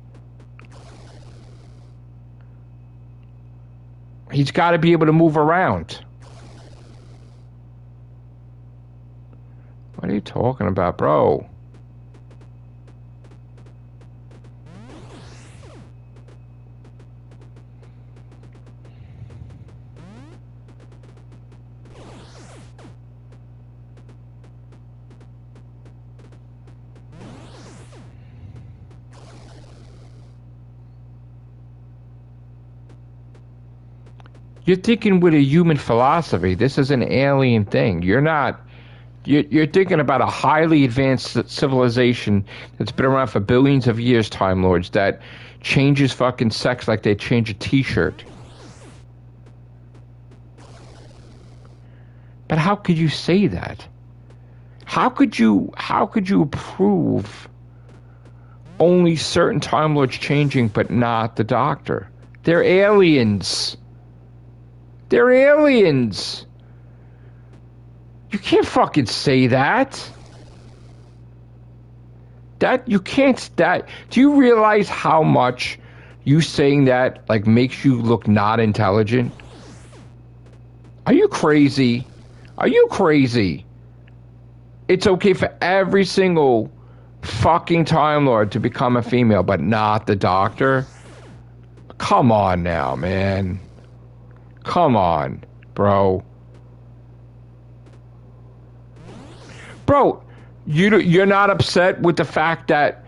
Speaker 1: He's got to be able to move around. What are you talking about, bro? You're thinking with a human philosophy. This is an alien thing. You're not You're thinking about a highly advanced civilization that's been around for billions of years, Time Lords, that changes fucking sex like they change a t-shirt. But how could you say that? How could you prove only certain Time Lords changing but not the Doctor? They're aliens. They're aliens. You can't fucking say that. You can't. Do you realize how much you saying that like makes you look not intelligent? Are you crazy? Are you crazy? It's okay for every single fucking Time Lord to become a female, but not the Doctor? Come on now, man. Come on, bro. Bro, you're not upset with the fact that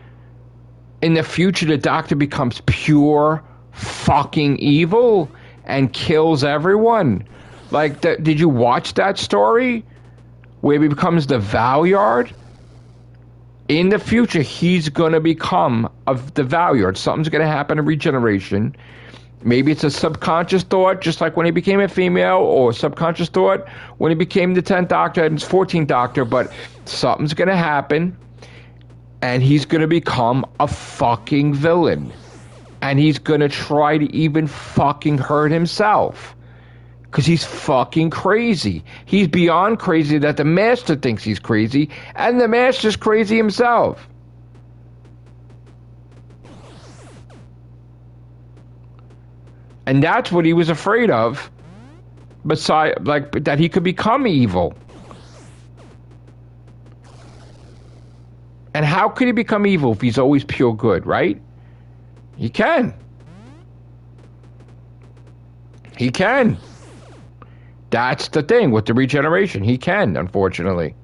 Speaker 1: in the future the Doctor becomes pure fucking evil and kills everyone? Like, did you watch that story where he becomes the Valyard? In the future, he's going to become the Valyard. Something's going to happen in regeneration. Maybe it's a subconscious thought, just like when he became a female, or subconscious thought when he became the 10th Doctor and his 14th Doctor, but something's going to happen, and he's going to become a fucking villain. And he's going to try to even fucking hurt himself. Because he's fucking crazy. He's beyond crazy that the Master thinks he's crazy, and the Master's crazy himself. And that's what he was afraid of, besides, like, that he could become evil. And how could he become evil if he's always pure good, right? He can. He can. That's the thing with the regeneration. He can, unfortunately.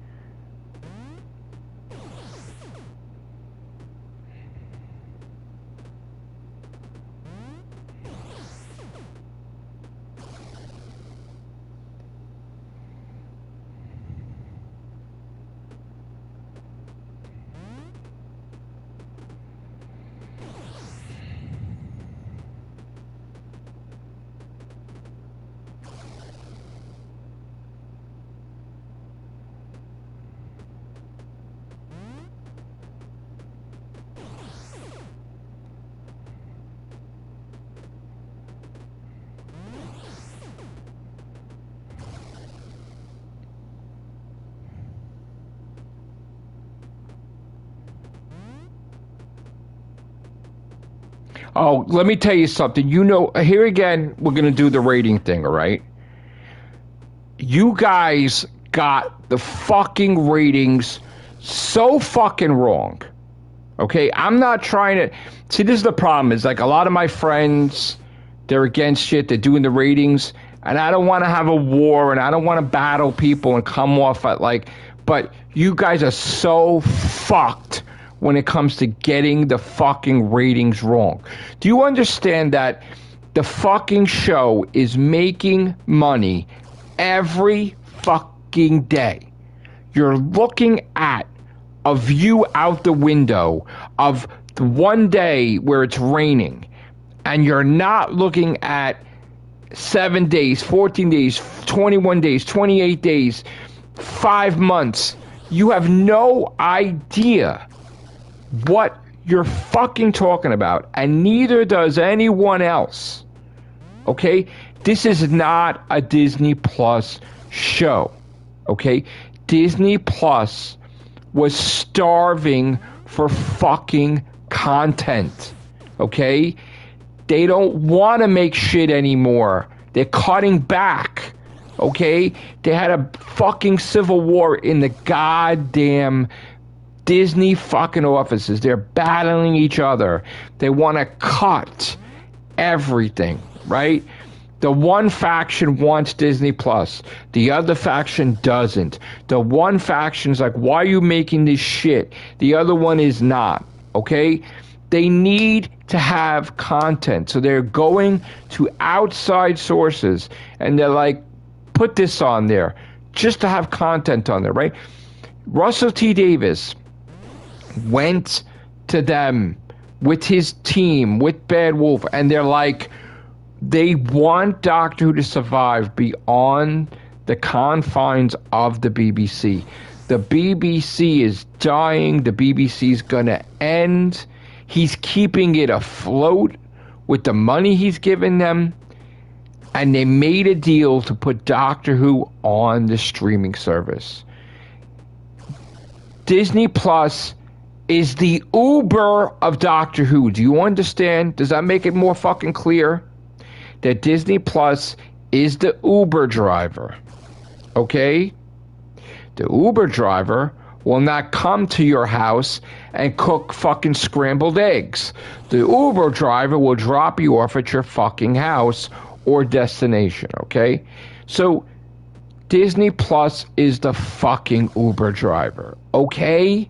Speaker 1: Oh, let me tell you something. You know, here again, we're going to do the rating thing, all right? You guys got the fucking ratings so fucking wrong. Okay? I'm not trying to... See, this is the problem. Is like a lot of my friends, they're against shit. They're doing the ratings. And I don't want to have a war, and I don't want to battle people and come off at like... But you guys are so fucked when it comes to getting the fucking ratings wrong. Do you understand that the fucking show is making money every fucking day? You're looking at a view out the window of the one day where it's raining, and you're not looking at 7 days, 14 days, 21 days, 28 days, 5 months. You have no idea what you're fucking talking about, and neither does anyone else. Okay? This is not a Disney Plus show. Okay? Disney Plus was starving for fucking content. Okay? They don't want to make shit anymore. They're cutting back. Okay? They had a fucking civil war in the goddamn Disney fucking offices. They're battling each other. They want to cut everything, right? The one faction wants Disney Plus. The other faction doesn't. The one faction's like, why are you making this shit? The other one is not, okay? They need to have content. So they're going to outside sources, and they're like, put this on there just to have content on there, right? Russell T Davies went to them with his team, with Bad Wolf, and they're like, they want Doctor Who to survive beyond the confines of the BBC. The BBC is dying. The BBC's gonna end. He's keeping it afloat with the money he's given them. And they made a deal to put Doctor Who on the streaming service. Disney Plus is the Uber of Doctor Who. Do you understand? Does that make it more fucking clear? That Disney Plus is the Uber driver. Okay? The Uber driver will not come to your house and cook fucking scrambled eggs. The Uber driver will drop you off at your fucking house or destination, okay? So Disney Plus is the fucking Uber driver, okay?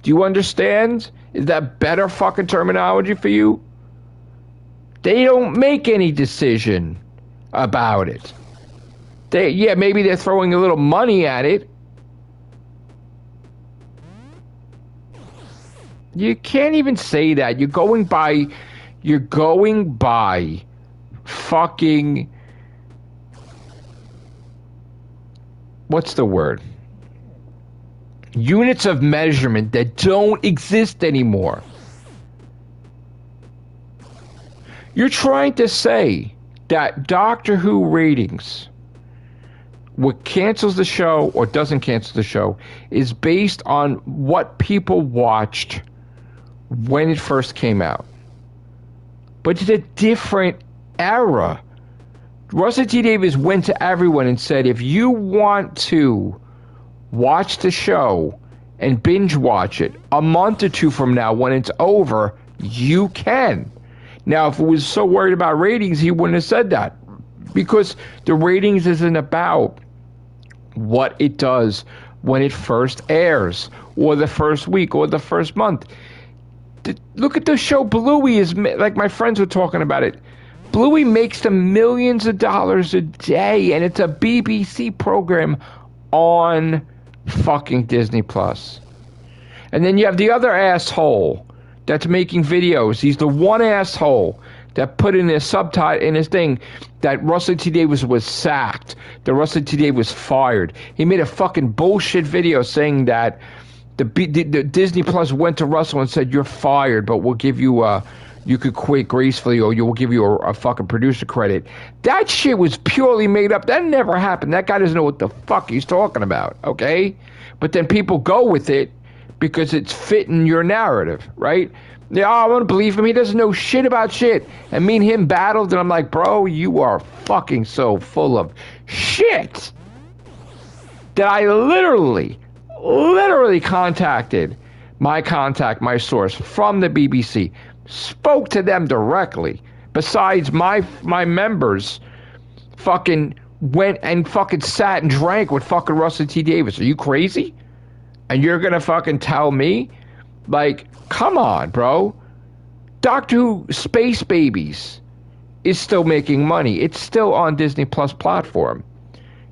Speaker 1: Do you understand? Is that better fucking terminology for you? They don't make any decision about it. Maybe they're throwing a little money at it. You can't even say that. You're going by fucking, what's the word? Units of measurement that don't exist anymore. You're trying to say that Doctor Who ratings, what cancels the show or doesn't cancel the show, is based on what people watched when it first came out. But it's a different era. Russell T Davies went to everyone and said, if you want to watch the show and binge watch it a month or two from now when it's over, you can. Now, if it was so worried about ratings, he wouldn't have said that. Because the ratings isn't about what it does when it first airs, or the first week, or the first month. Look at the show Bluey is, like my friends were talking about it. Bluey makes them millions of dollars a day, and it's a BBC program on fucking Disney Plus. And then you have the other asshole that's making videos. He's the one asshole that put in his subtitle in his thing that Russell T Davies was sacked, that Russell T Davies was fired. He made a fucking bullshit video saying that the Disney Plus went to Russell and said, you're fired, but we'll give you you could quit gracefully, or you will give you a fucking producer credit. That shit was purely made up. That never happened. That guy doesn't know what the fuck he's talking about, okay? But then people go with it because it's fitting your narrative, right? Yeah, I want to believe him. He doesn't know shit about shit. And me and him battled, and I'm like, bro, you are fucking so full of shit that I literally contacted my source from the BBC, spoke to them directly. Besides, my members fucking went and fucking sat and drank with fucking Russell T Davies. Are you crazy? And you're gonna fucking tell me? Like, come on, bro. Doctor Who Space Babies is still making money. It's still on Disney Plus platform.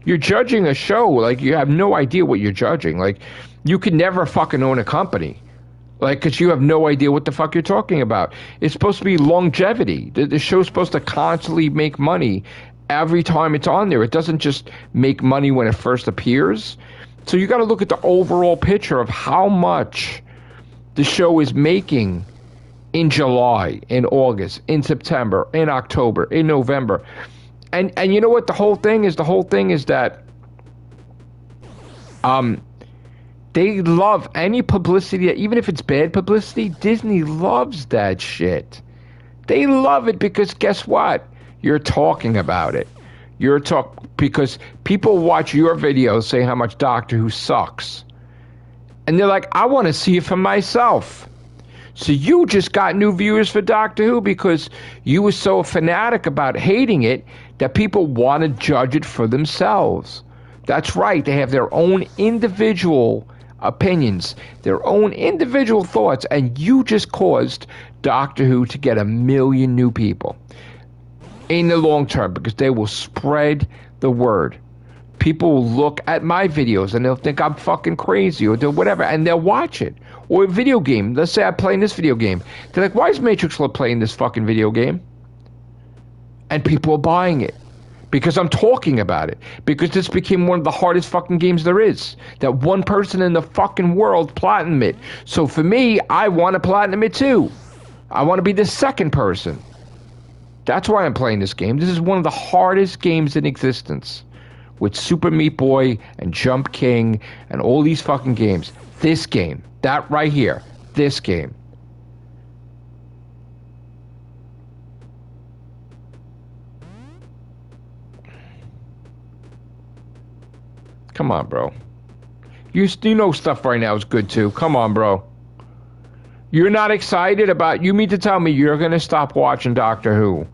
Speaker 1: You're judging a show like you have no idea what you're judging. Like, you could never fucking own a company. Like, because you have no idea what the fuck you're talking about. It's supposed to be longevity. The show's supposed to constantly make money every time it's on there. It doesn't just make money when it first appears. So you got to look at the overall picture of how much the show is making in July, in August, in September, in October, in November. And you know what the whole thing is? The whole thing is that they love any publicity, that, even if it's bad publicity, Disney loves that shit. They love it because guess what? You're talking about it. Because people watch your videos say how much Doctor Who sucks. And they're like, I want to see it for myself. So you just got new viewers for Doctor Who because you were so fanatic about hating it that people want to judge it for themselves. That's right. They have their own individual opinions, their own individual thoughts, and you just caused Doctor Who to get 1 million new people in the long term because they will spread the word. people will look at my videos and they'll think I'm fucking crazy or whatever, and they'll watch it. Or a video game. Let's say I'm playing this video game. They're like, why is Matrixlord playing this fucking video game? And people are buying it. Because I'm talking about it. Because this became one of the hardest fucking games there is. That one person in the fucking world platinum it. So for me, I want to platinum it too. I want to be the second person. That's why I'm playing this game. This is one of the hardest games in existence. With Super Meat Boy and Jump King and all these fucking games. This game. That right here. This game. Come on, bro. You know stuff right now is good too. Come on, bro. You're not excited about... You mean to tell me you're going to stop watching Doctor Who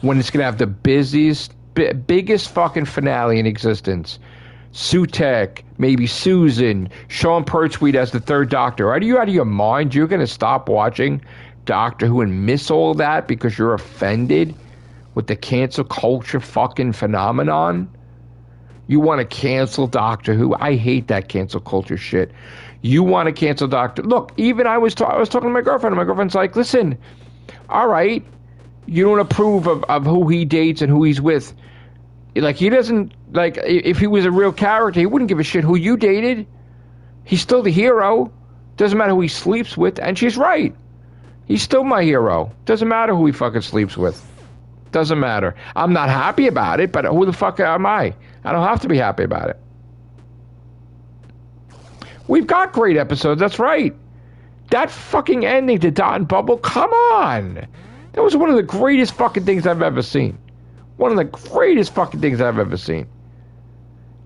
Speaker 1: when it's going to have the biggest fucking finale in existence? Sutek, maybe Susan, Sean Pertwee as the third Doctor. Are you out of your mind? You're going to stop watching Doctor Who and miss all that because you're offended with the cancel culture fucking phenomenon? You want to cancel Doctor Who? I hate that cancel culture shit. You want to cancel Doctor... Look, even I was talking to my girlfriend, and my girlfriend's like, listen, all right, you don't approve of who he dates and who he's with. Like, he doesn't... Like, if he was a real character, he wouldn't give a shit who you dated. He's still the hero. Doesn't matter who he sleeps with. And she's right. He's still my hero. Doesn't matter who he fucking sleeps with. Doesn't matter. I'm not happy about it, but who the fuck am I? I don't have to be happy about it. We've got great episodes, that's right. That fucking ending to Dot and Bubble, come on. That was one of the greatest fucking things I've ever seen. One of the greatest fucking things I've ever seen.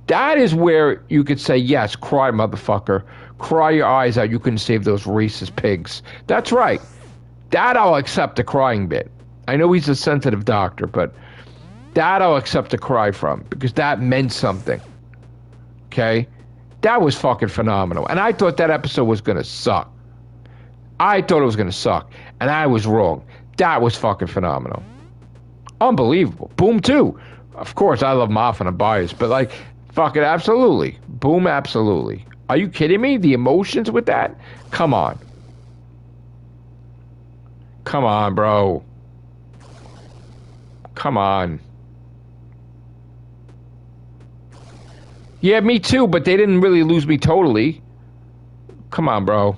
Speaker 1: That is where you could say, yes, cry, motherfucker. Cry your eyes out. You couldn't save those racist pigs. That's right. That I'll accept the crying bit. I know he's a sensitive doctor, but that I'll accept the cry from, because that meant something. Okay? That was fucking phenomenal. And I thought that episode was going to suck. I thought it was going to suck. And I was wrong. That was fucking phenomenal. Unbelievable. Boom, too. Of course, I love Moffat and bias, but like, fucking absolutely. Boom, absolutely. Are you kidding me? The emotions with that? Come on. Come on, bro. Come on. Yeah, me too, but they didn't really lose me totally. Come on, bro.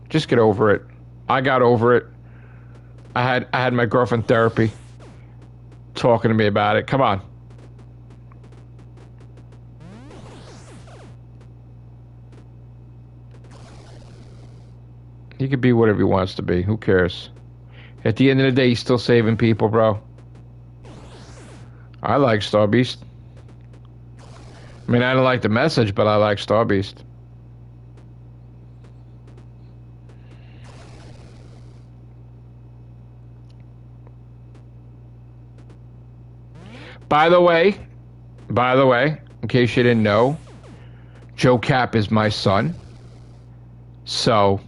Speaker 1: Just get over it. I got over it. I had my girlfriend therapy talking to me about it. Come on. He could be whatever he wants to be. Who cares? At the end of the day, he's still saving people, bro. I like Starbeast. I mean, I don't like the message, but I like Starbeast. By the way, in case you didn't know, Joe Cap is my son. So,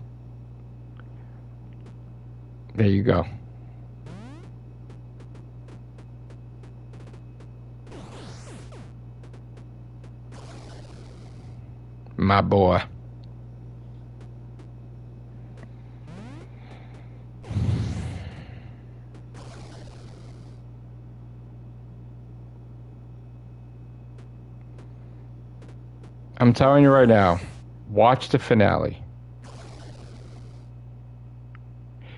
Speaker 1: there you go. My boy. I'm telling you right now, watch the finale.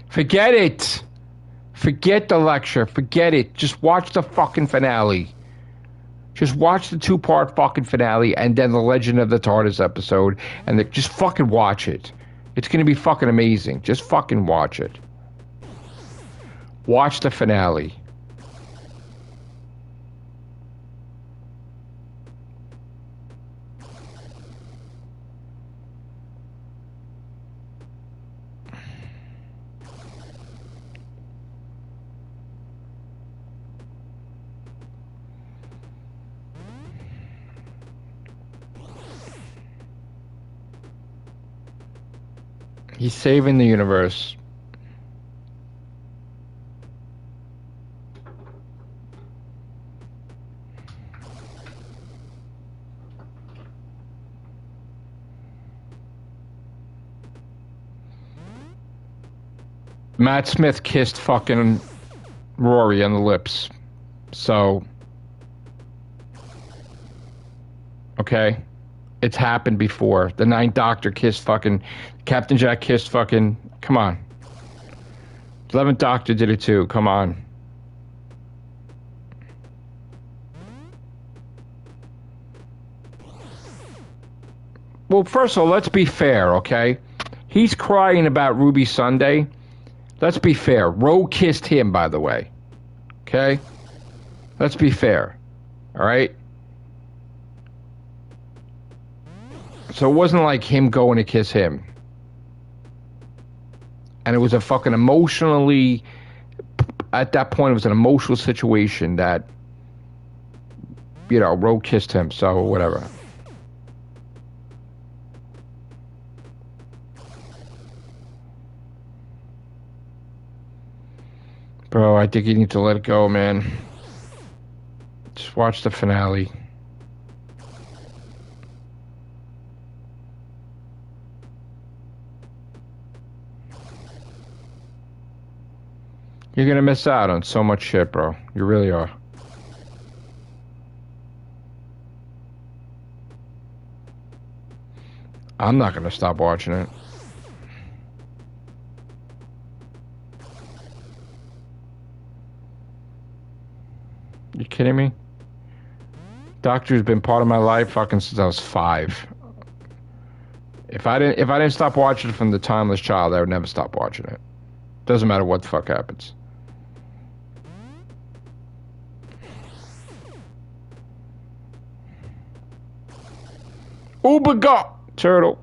Speaker 1: Forget it. Forget the lecture. Forget it. Just watch the fucking finale. Just watch the 2-part fucking finale and then the Legend of the TARDIS episode, and just fucking watch it. It's gonna be fucking amazing. Just fucking watch it. Watch the finale. He's saving the universe. Matt Smith kissed fucking Rory on the lips. So, okay, it's happened before. The Ninth Doctor kissed fucking Captain Jack kissed fucking. Come on. 11th Doctor did it too. Come on. Well, first of all, let's be fair, okay? He's crying about Ruby Sunday. Let's be fair. Ro kissed him, by the way. Okay? Let's be fair. All right? So it wasn't like him going to kiss him. And it was a fucking emotionally... At that point, it was an emotional situation that... You know, Ro kissed him, so whatever. Bro, I think you need to let it go, man. Just watch the finale. You're gonna miss out on so much shit, bro. You really are. I'm not gonna stop watching it. You kidding me? Doctor's been part of my life fucking since I was 5. If I didn't stop watching it from the Timeless Child, I would never stop watching it. Doesn't matter what the fuck happens. Oobaga turtle.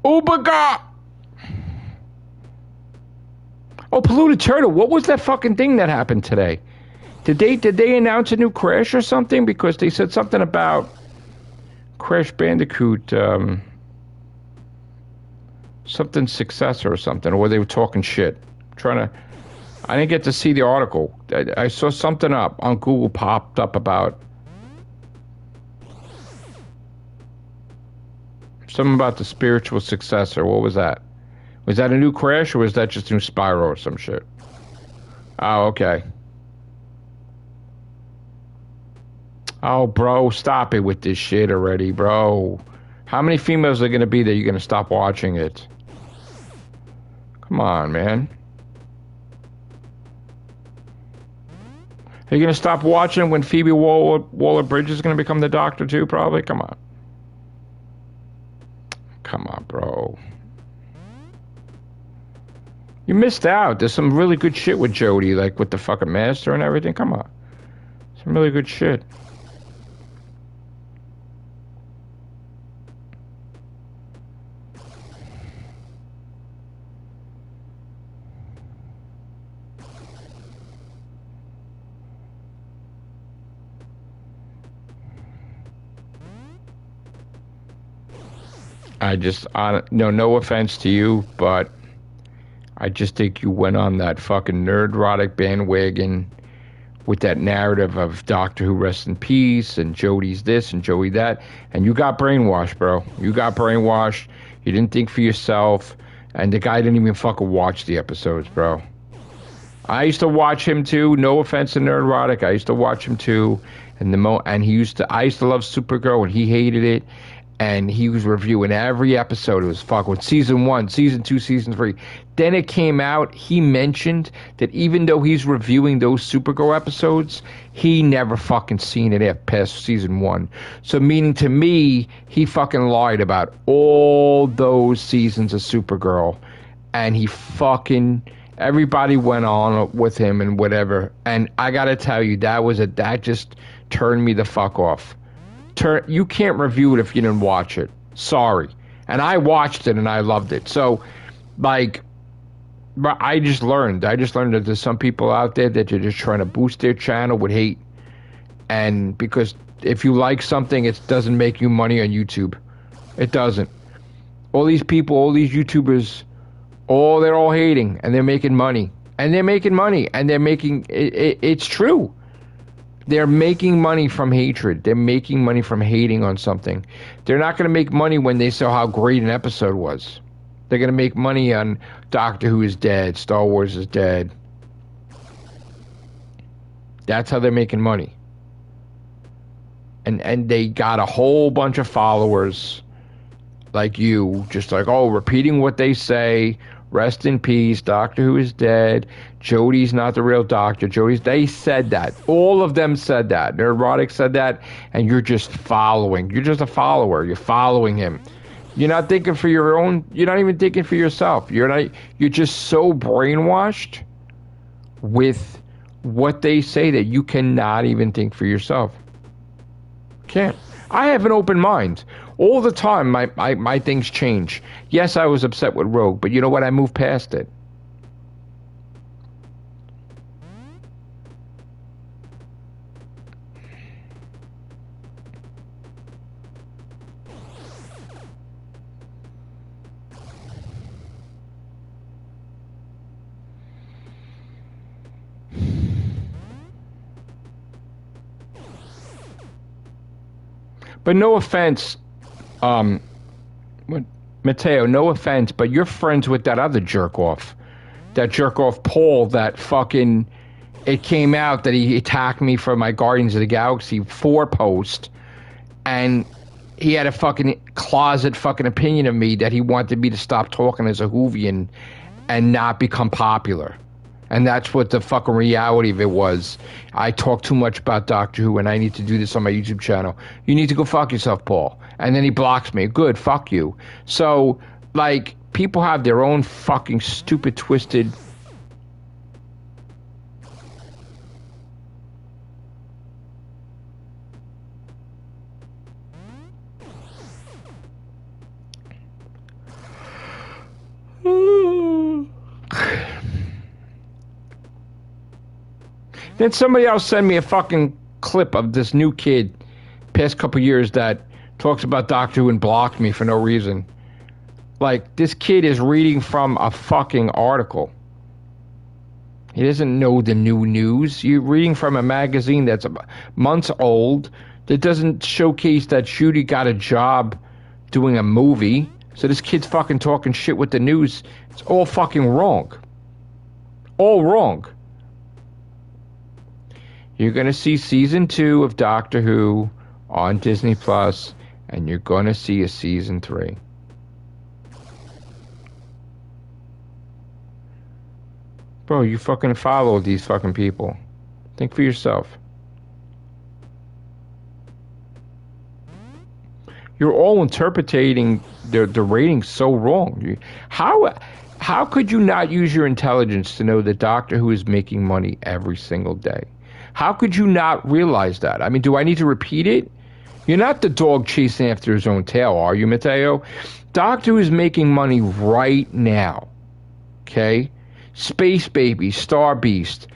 Speaker 1: Oobaga! Oh, polluted turtle. What was that fucking thing that happened today? Did they announce a new Crash or something? Because they said something about Crash Bandicoot, something successor or something, or they were talking shit. I didn't get to see the article. I saw something up on Google popped up about something about the spiritual successor. What was that? Was that a new Crash, or was that just a new Spyro or some shit? Oh, okay. Oh, bro, stop it with this shit already, bro. How many females are going to be that you're going to stop watching it? Come on, man. Are you going to stop watching when Phoebe Waller-Bridge is going to become the Doctor too, probably? Come on. Come on, bro. You missed out. There's some really good shit with Jodie, like with the fucking master and everything. Come on. Some really good shit. No offense to you, but I just think you went on that fucking nerd-rotic bandwagon with that narrative of Doctor Who rest in peace and Jodie's this and Joey that, and you got brainwashed, bro. You got brainwashed. You didn't think for yourself, and the guy didn't even fucking watch the episodes, bro. I used to watch him too. No offense to nerd-rotic. I used to watch him too, and I used to love Supergirl, and he hated it. And he was reviewing every episode. It was fucking season 1, season 2, season 3. Then it came out, he mentioned that even though he's reviewing those Supergirl episodes, he never fucking seen it past season 1. So meaning to me, he fucking lied about all those seasons of Supergirl. And he fucking, everybody went on with him and whatever. And I gotta tell you, that just turned me the fuck off. You can't review it if you didn't watch it. Sorry. And I watched it and I loved it. So, like, I just learned that there's some people out there that are just trying to boost their channel with hate. And because if you like something, it doesn't make you money on YouTube. It doesn't. All these people, all these YouTubers, they're all hating and they're making money. And they're making money, and they're making it's true. They're making money from hatred. They're making money from hating on something. They're not going to make money when they saw how great an episode was. They're going to make money on Doctor Who is dead, Star Wars is dead. That's how they're making money. And they got a whole bunch of followers like you, just like, oh, repeating what they say. Rest in peace. Doctor Who is dead. Jodie's not the real Doctor. They said that. All of them said that. Neurotic said that, and you're just following. You're just a follower. You're following him. You're not thinking for your own. You're not even thinking for yourself. You're just so brainwashed with what they say that you cannot even think for yourself. Can't. I have an open mind. All the time, my things change. Yes, I was upset with Rogue, but you know what? I moved past it. But no offense, Mateo, no offense, but you're friends with that other jerk off. That jerk off Paul, that fucking, it came out that he attacked me for my Guardians of the Galaxy 4 post, and he had a fucking closet fucking opinion of me that he wanted me to stop talking as a Whovian and not become popular. And that's what the fucking reality of it was. I talk too much about Doctor Who and I need to do this on my YouTube channel. You need to go fuck yourself, Paul. And then he blocks me. Good, fuck you. So, like, people have their own fucking stupid, twisted... Then somebody else sent me a fucking clip of this new kid, past couple years, that talks about Doctor Who and blocked me for no reason. Like, this kid is reading from a fucking article. He doesn't know the new news. You're reading from a magazine that's months old, that doesn't showcase that Judy got a job doing a movie. So this kid's fucking talking shit with the news. It's all fucking wrong. All wrong. You're going to see season 2 of Doctor Who on Disney Plus, and you're going to see a season 3. Bro, you fucking follow these fucking people. Think for yourself. You're all interpreting the ratings so wrong. How could you not use your intelligence to know that Doctor Who is making money every single day? How could you not realize that? I mean, do I need to repeat it? You're not the dog chasing after his own tail, are you, Mateo? Doctor Who is making money right now. Okay? Space Baby, Star Beast,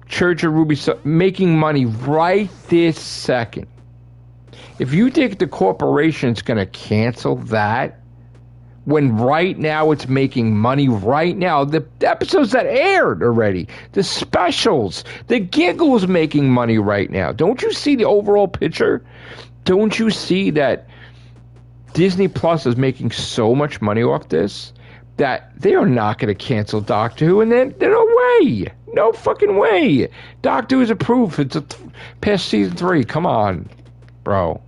Speaker 1: Church of Ruby, making money right this second. If you think the corporation's going to cancel that, when right now it's making money right now, the episodes that aired already, the specials, the giggles making money right now. Don't you see the overall picture? Don't you see that Disney Plus is making so much money off this that they are not going to cancel Doctor Who? And then no way. No fucking way. Doctor Who is approved. It's past season 3. Come on, bro.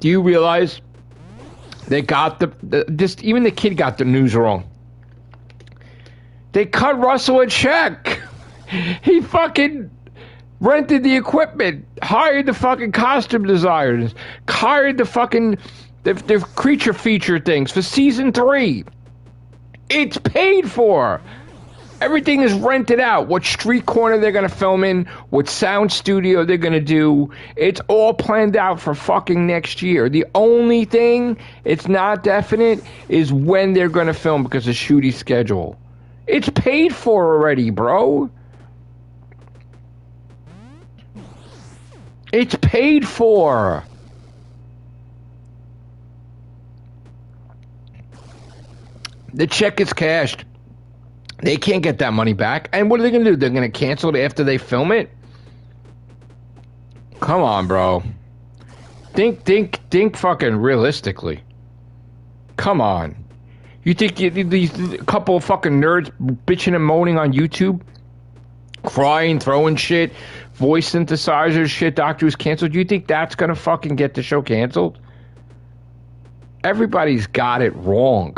Speaker 1: Do you realize they got even the kid got the news wrong? They cut Russell a check. He fucking rented the equipment, hired the fucking costume designers, hired the fucking the creature feature things for season 3. It's paid for. Everything is rented out. What street corner they're going to film in, what sound studio they're going to do. It's all planned out for fucking next year. The only thing it's not definite is when they're going to film because of Shooty's schedule. It's paid for already, bro. It's paid for. The check is cashed. They can't get that money back. And what are they going to do? They're going to cancel it after they film it? Come on, bro. Think fucking realistically. Come on. You think these couple of fucking nerds bitching and moaning on YouTube, crying, throwing shit, voice synthesizers, shit, Doctor Who's canceled, you think that's gonna fucking get the show canceled? Everybody's got it wrong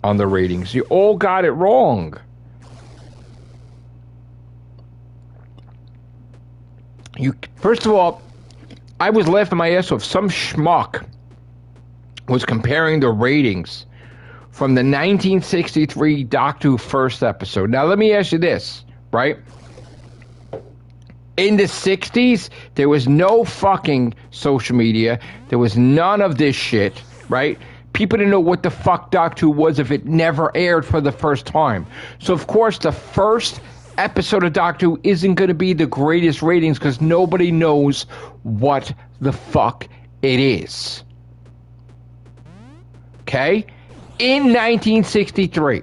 Speaker 1: on the ratings. You all got it wrong. First of all, I was laughing my ass off. Some schmuck was comparing the ratings from the 1963 Doctor Who first episode. Now, let me ask you this, right? In the 60s, there was no fucking social media. There was none of this shit, right? People didn't know what the fuck Doctor Who was if it never aired for the first time. So, of course, the first episode of Doctor Who isn't going to be the greatest ratings because nobody knows what the fuck it is. Okay? In 1963,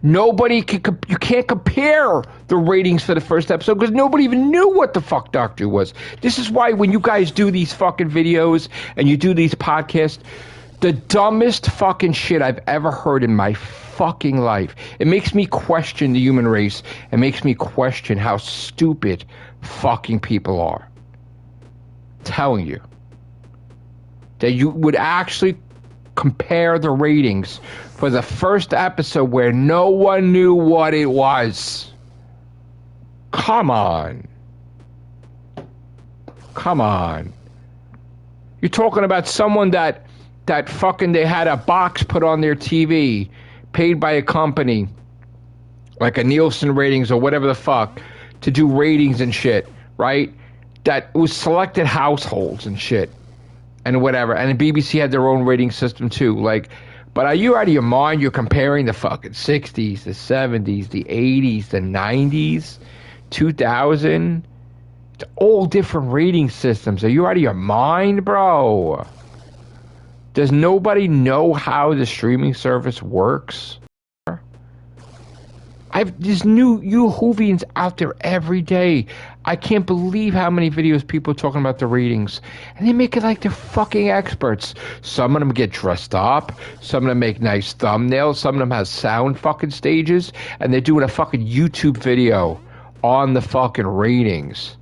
Speaker 1: you can't compare the ratings for the first episode because nobody even knew what the fuck Doctor Who was. This is why when you guys do these fucking videos and you do these podcasts, the dumbest fucking shit I've ever heard in my fucking life. It makes me question the human race. It makes me question how stupid fucking people are. I'm telling you. That you would actually compare the ratings for the first episode where no one knew what it was. Come on. Come on. You're talking about someone that fucking they had a box put on their TV paid by a company like a Nielsen ratings or whatever the fuck to do ratings and shit, right? That was selected households and shit and whatever. And the BBC had their own rating system too. Like, but are you out of your mind? You're comparing the fucking 60s, the 70s, the 80s, the 90s, 2000 to all different rating systems. Are you out of your mind, bro? Does nobody know how the streaming service works? There's new Whovians out there every day. I can't believe how many videos people are talking about the ratings. And they make it like they're fucking experts. Some of them get dressed up. Some of them make nice thumbnails. Some of them have sound fucking stages. And they're doing a fucking YouTube video on the fucking ratings.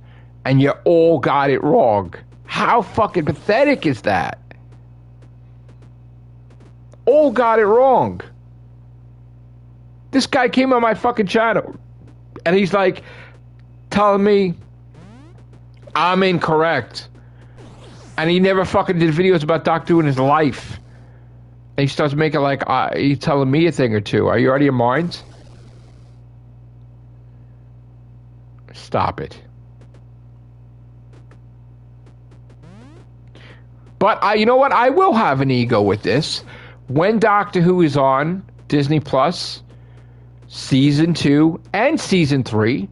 Speaker 1: And you all got it wrong. How fucking pathetic is that? All got it wrong. This guy came on my fucking channel and he's like telling me I'm incorrect. And he never fucking did videos about Doctor Who in his life. And he starts making like, he's telling me a thing or two. Are you out of your mind? Stop it. But you know what? I will have an ego with this. When Doctor Who is on Disney Plus, Season 2 and Season 3,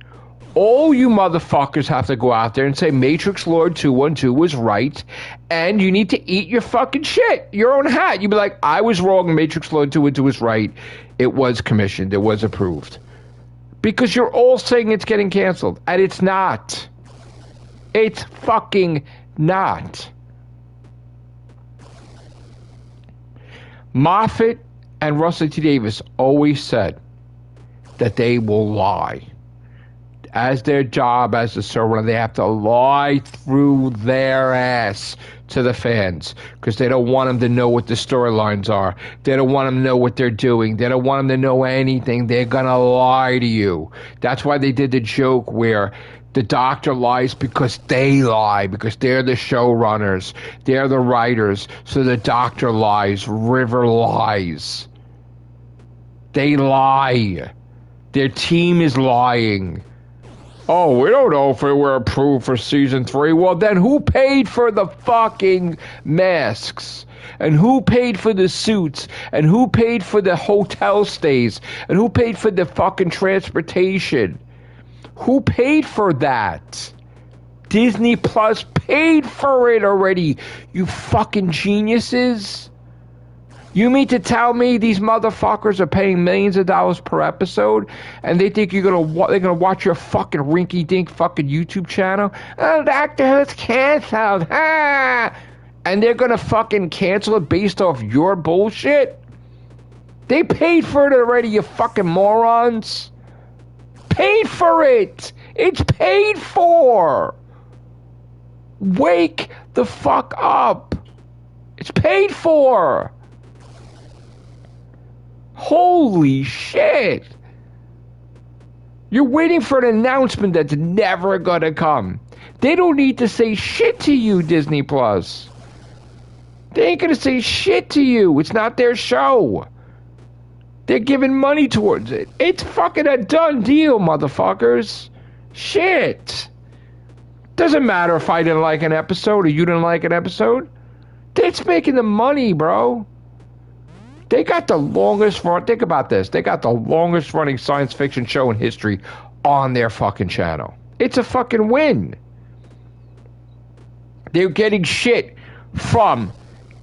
Speaker 1: all you motherfuckers have to go out there and say Matrixlord212 was right, and you need to eat your fucking shit, your own hat. You'd be like, I was wrong, Matrixlord212 was right. It was commissioned. It was approved. Because you're all saying it's getting canceled, and it's not. It's fucking not. Moffat and Russell T. Davies always said that they will lie. As their job as the showrunner, they have to lie through their ass to the fans because they don't want them to know what the storylines are. They don't want them to know what they're doing. They don't want them to know anything. They're gonna lie to you. That's why they did the joke where the Doctor lies because they lie, because they're the showrunners, they're the writers, so the Doctor lies, River lies. They lie. Their team is lying. Oh, we don't know if we were approved for Season 3. Well, then who paid for the fucking masks? And who paid for the suits? And who paid for the hotel stays? And who paid for the fucking transportation? Who paid for that? Disney Plus paid for it already, you fucking geniuses. You mean to tell me these motherfuckers are paying millions of dollars per episode, and they think they're gonna watch your fucking rinky-dink fucking YouTube channel? Oh, Doctor Who's canceled, and they're gonna fucking cancel it based off your bullshit? They paid for it already, you fucking morons. Paid for it. It's paid for. Wake the fuck up. It's paid for. Holy shit. You're waiting for an announcement that's never gonna come. They don't need to say shit to you, Disney Plus. They ain't gonna say shit to you. It's not their show. They're giving money towards it. It's fucking a done deal, motherfuckers. Shit. Doesn't matter if I didn't like an episode or you didn't like an episode. It's making the money, bro. They got the longest run. Think about this. They got the longest running science fiction show in history on their fucking channel. It's a fucking win. They're getting shit from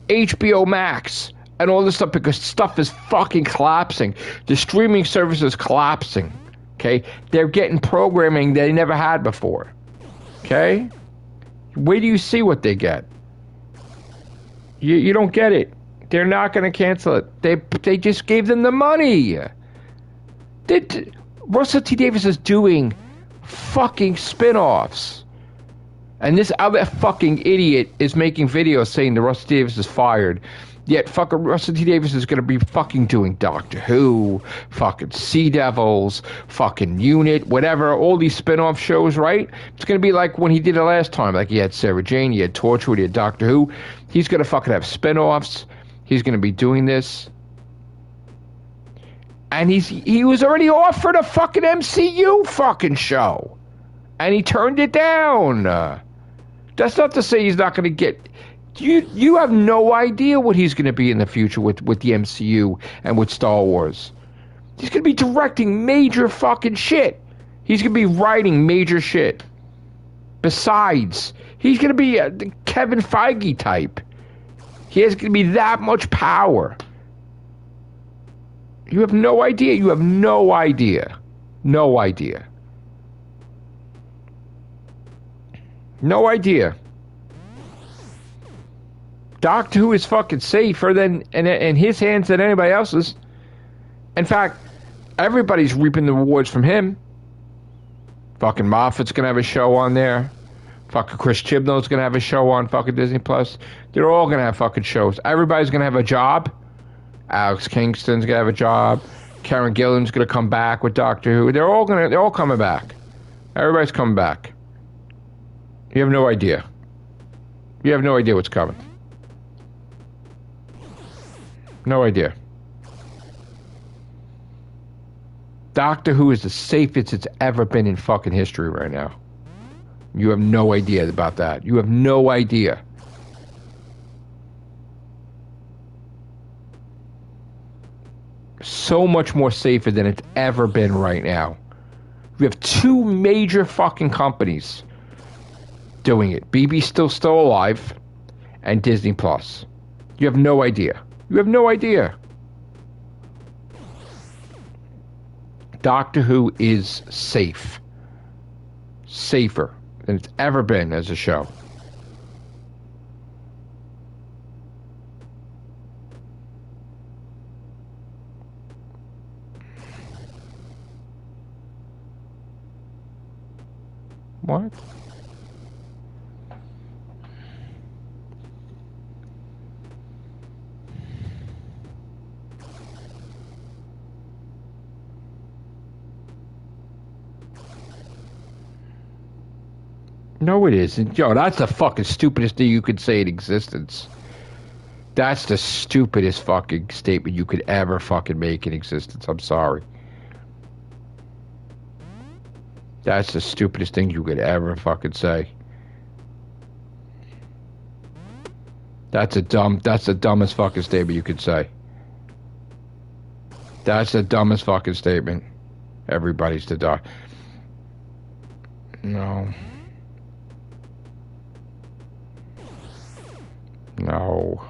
Speaker 1: HBO Max and all this stuff because stuff is fucking collapsing. The streaming service is collapsing. Okay? They're getting programming they never had before. Okay? Where do you see what they get? You don't get it. They're not going to cancel it. They just gave them the money. Russell T. Davies is doing fucking spin-offs. And this other fucking idiot is making videos saying that Russell T. Davies is fired. Yet fucking Russell T. Davies is going to be fucking doing Doctor Who, fucking Sea Devils, fucking Unit, whatever, all these spin-off shows, right? It's going to be like when he did it last time. Like he had Sarah Jane, he had Torchwood, he had Doctor Who. He's going to fucking have spin-offs. He's going to be doing this. And he was already offered a fucking MCU fucking show. And he turned it down. That's not to say he's not going to get... You have no idea what he's going to be in the future with the MCU and with Star Wars. He's going to be directing major fucking shit. He's going to be writing major shit. Besides, he's going to be the Kevin Feige type. He has going to be that much power. You have no idea. You have no idea. No idea. No idea. Doctor Who is fucking safer than in his hands than anybody else's. In fact, everybody's reaping the rewards from him. Fucking Moffat's gonna have a show on there. Fucking Chris Chibnall's gonna have a show on fucking Disney Plus. They're all gonna have fucking shows. Everybody's gonna have a job. Alex Kingston's gonna have a job. Karen Gillan's gonna come back with Doctor Who. They're all coming back. Everybody's coming back. You have no idea. You have no idea what's coming. No idea. Doctor Who is the safest it's ever been in fucking history right now. You have no idea about that. You have no idea. So much more safer than it's ever been right now. We have two major fucking companies doing it. BB's still alive, and Disney Plus. You have no idea. You have no idea. Doctor Who is safe. Safer than it's ever been as a show. What? No, it isn't. Yo, that's the fucking stupidest thing you could say in existence. That's the stupidest fucking statement you could ever fucking make in existence. I'm sorry. That's the stupidest thing you could ever fucking say. That's the dumbest fucking statement you could say. That's the dumbest fucking statement. Everybody's to die. No. No.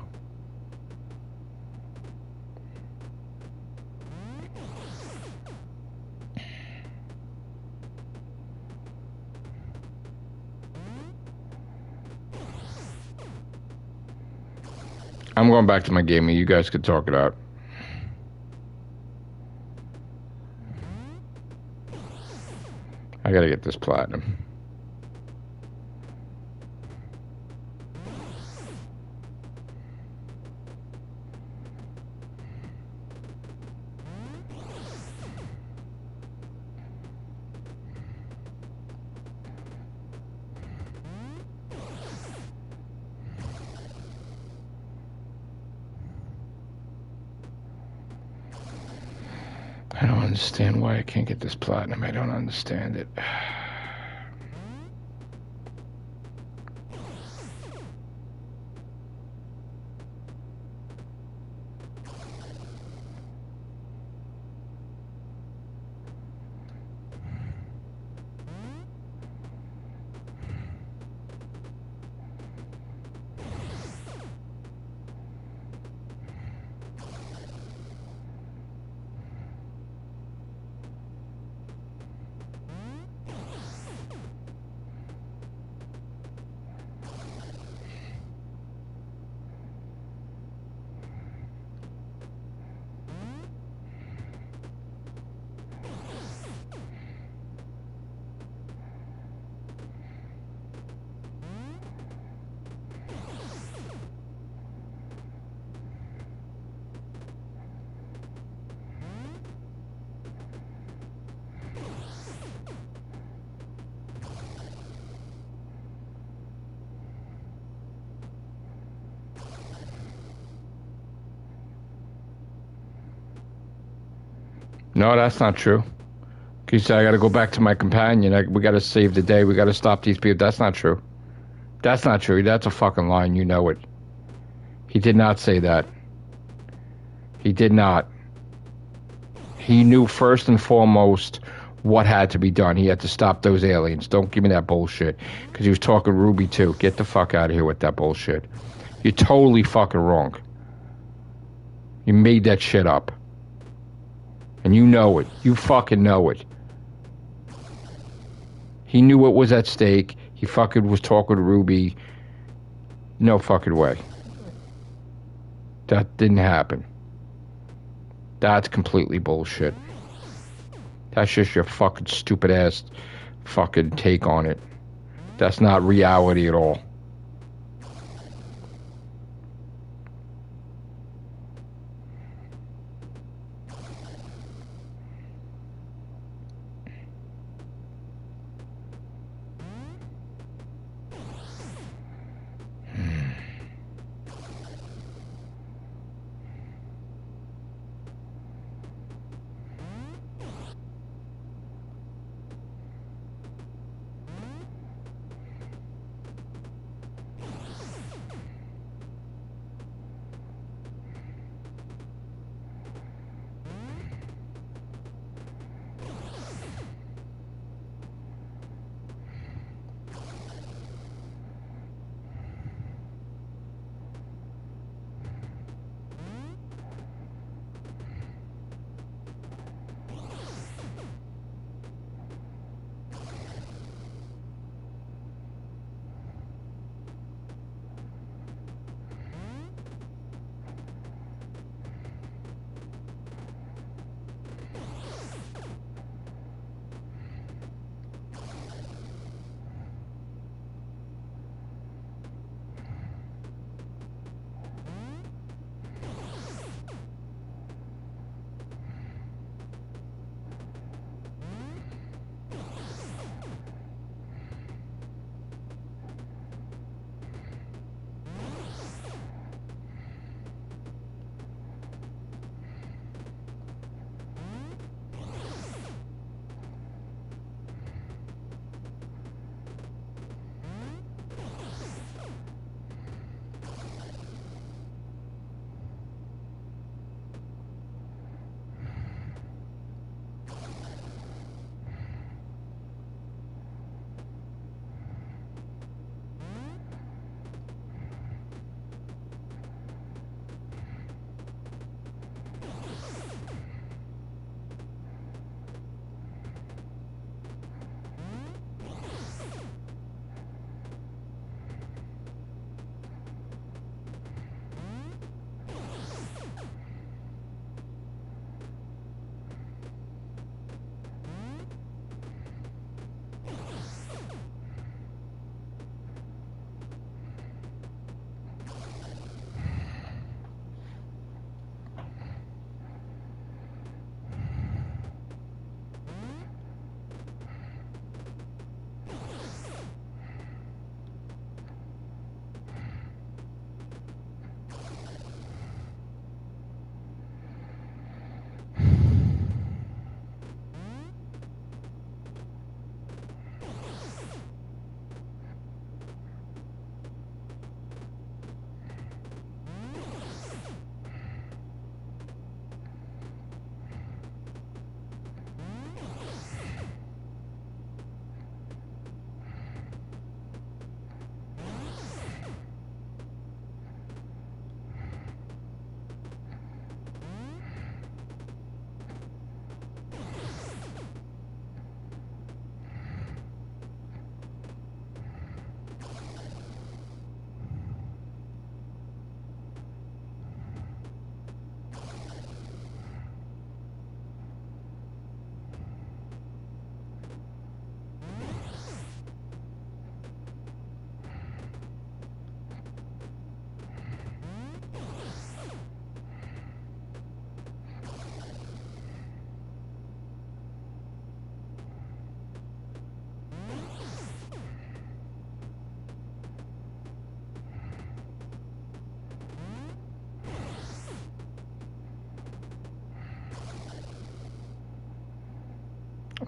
Speaker 1: I'm going back to my gaming. You guys could talk it out. I gotta get this platinum. I don't understand why I can't get this platinum. I don't understand it. No, that's not true. He said, I gotta go back to my companion. We gotta save the day. We gotta stop these people. That's not true. That's not true. That's a fucking line. You know it. He did not say that. He did not. He knew first and foremost what had to be done. He had to stop those aliens. Don't give me that bullshit. Because he was talking Ruby too. Get the fuck out of here with that bullshit. You're totally fucking wrong. You made that shit up. And you know it. You fucking know it. He knew what was at stake. He fucking was talking to Ruby. No fucking way. That didn't happen. That's completely bullshit. That's just your fucking stupid ass fucking take on it. That's not reality at all.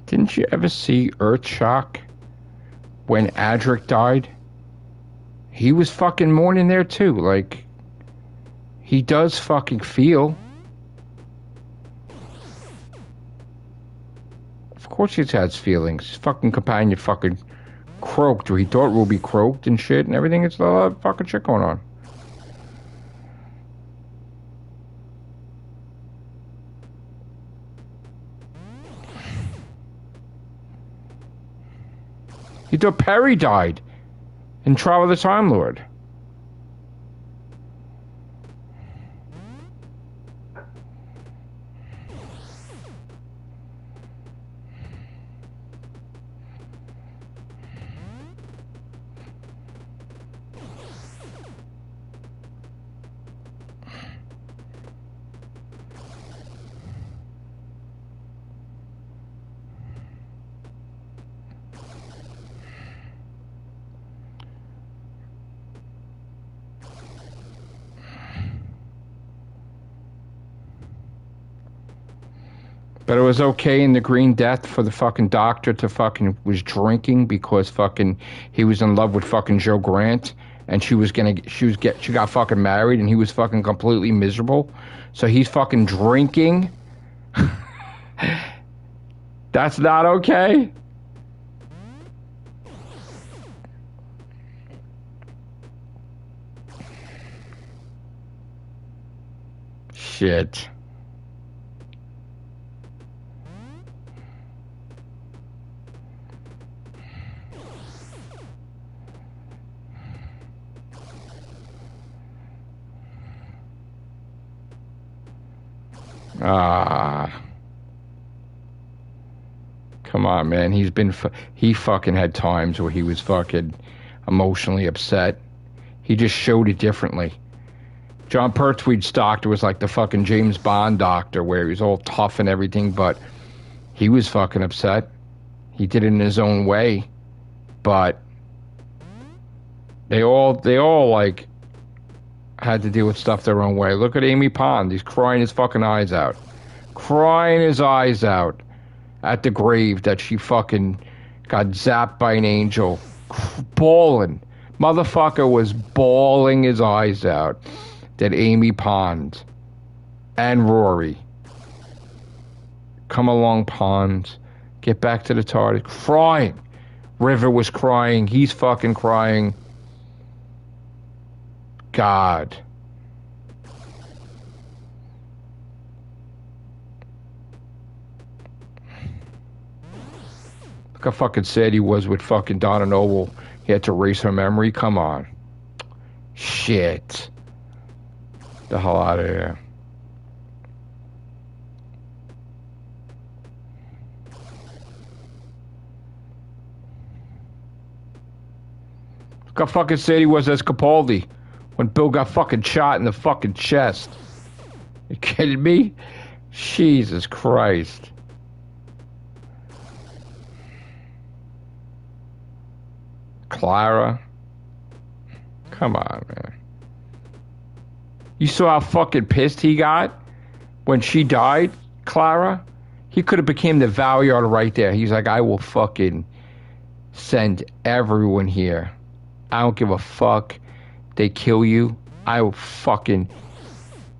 Speaker 1: Didn't you ever see Earthshock when Adric died? He was fucking mourning there too. Like, he does fucking feel. Of course he has feelings. His fucking companion fucking croaked, or he thought Ruby croaked and shit and everything. It's a lot of fucking shit going on. He thought Perry died in Trial of the Time Lord. But it was okay in the Green Death for the fucking doctor to fucking was drinking because fucking he was in love with fucking Joe Grant and she got fucking married and he was fucking completely miserable. So he's fucking drinking. That's not okay. Shit. Come on, man. He fucking had times where he was fucking emotionally upset. He just showed it differently. John Pertwee's doctor was like the fucking James Bond doctor where he was all tough and everything, but he was fucking upset. He did it in his own way, but they all like had to deal with stuff their own way. Look at Amy Pond. He's crying his fucking eyes out. Crying his eyes out at the grave that she fucking got zapped by an angel. Bawling. Motherfucker was bawling his eyes out that Amy Pond and Rory. Come along, Pond. Get back to the TARDIS. Crying. River was crying. He's fucking crying. God. Look how fucking sad he was with fucking Donna Noble. He had to erase her memory. Come on. Shit. The hell out of here. Look how fucking sad he was as Capaldi when Bill got fucking shot in the fucking chest. You kidding me? Jesus Christ. Clara. Come on, man. You saw how fucking pissed he got when she died, Clara? He could have became the Valyard right there. He's like, I will fucking send everyone here. I don't give a fuck. They kill you. I will fucking...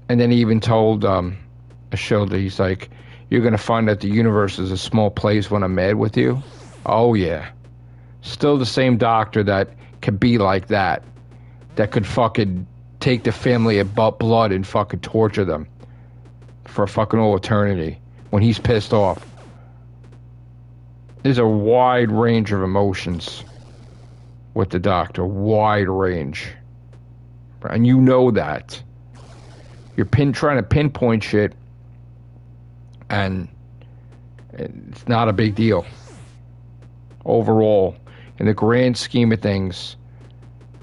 Speaker 1: And then he even told Ashilda, he's like, you're going to find that the universe is a small place when I'm mad with you. Oh, yeah. Still the same doctor that could be like that. That could fucking take the family of blood and fucking torture them for fucking all eternity when he's pissed off. There's a wide range of emotions with the doctor. Wide range. And you know that. You're trying to pinpoint shit, and it's not a big deal. Overall, in the grand scheme of things,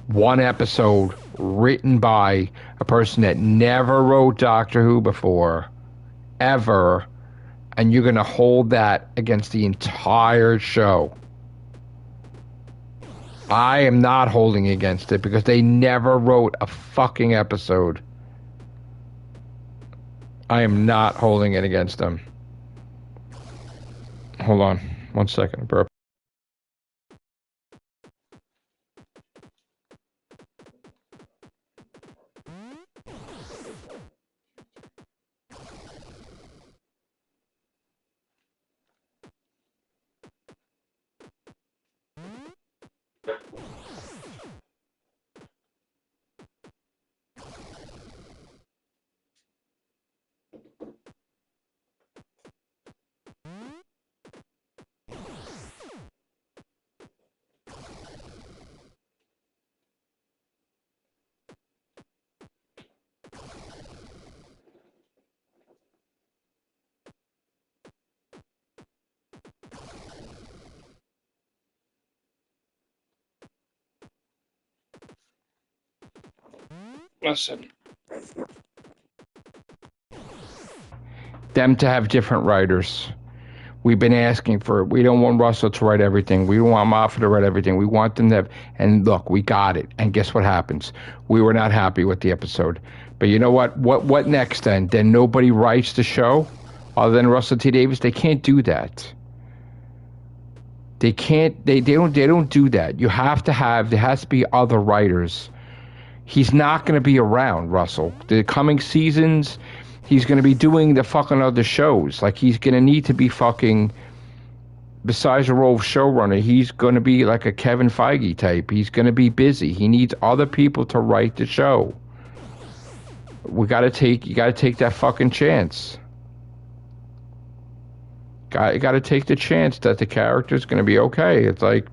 Speaker 1: one episode written by a person that never wrote Doctor Who before, ever, and you're going to hold that against the entire show. I am not holding against it because they never wrote a fucking episode. I am not holding it against them. hold on. 1 second, bro. Listen. Them to have different writers. We've been asking for it. We don't want Russell to write everything. We don't want Moffat to write everything. We want them to have, and look, we got it. And guess what happens? We were not happy with the episode. But you know what? What next then? Then nobody writes the show other than Russell T. Davies? They can't do that. They can't they don't do that. You have to have there has to be other writers. He's not gonna be around, Russell. The coming seasons he's going to be doing the fucking other shows. Like, he's going to need to be fucking, besides the role of showrunner, he's going to be like a Kevin Feige type. He's going to be busy. He needs other people to write the show. You got to take that fucking chance. You got to take the chance that the character's going to be okay. It's like,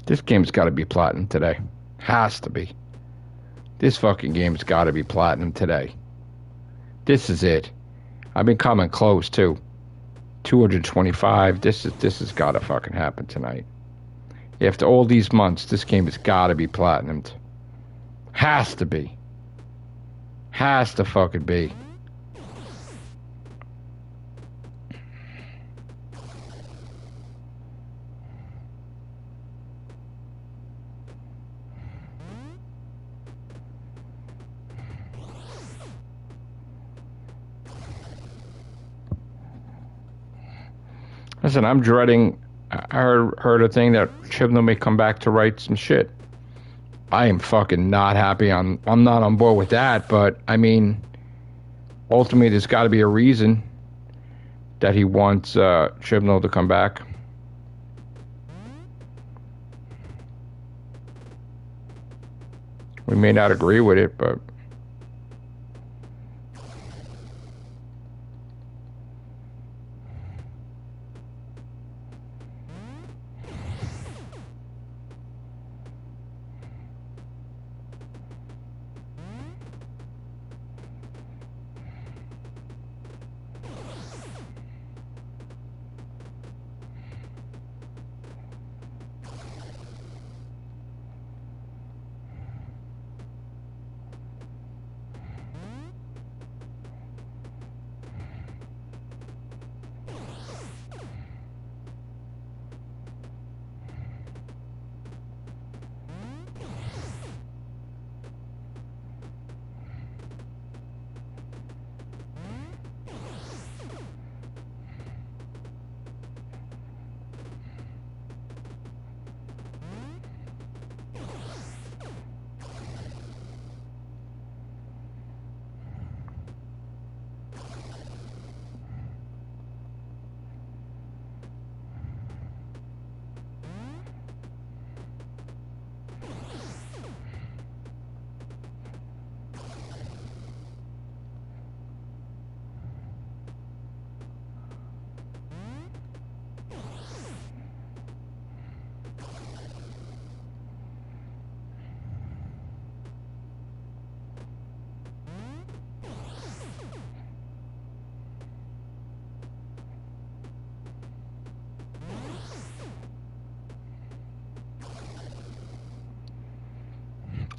Speaker 1: this game's got to be platinum today. Has to be. This fucking game's got to be platinum today. This is it. I've been coming close too. 225. This has got to fucking happen tonight. After all these months, this game has got to be platinumed. Has to be. Has to fucking be. Listen, I'm dreading. I heard a thing that Chibnall may come back to write some shit. I am fucking not happy. I'm not on board with that. But I mean, ultimately, there's got to be a reason that he wants Chibnall to come back. We may not agree with it, but.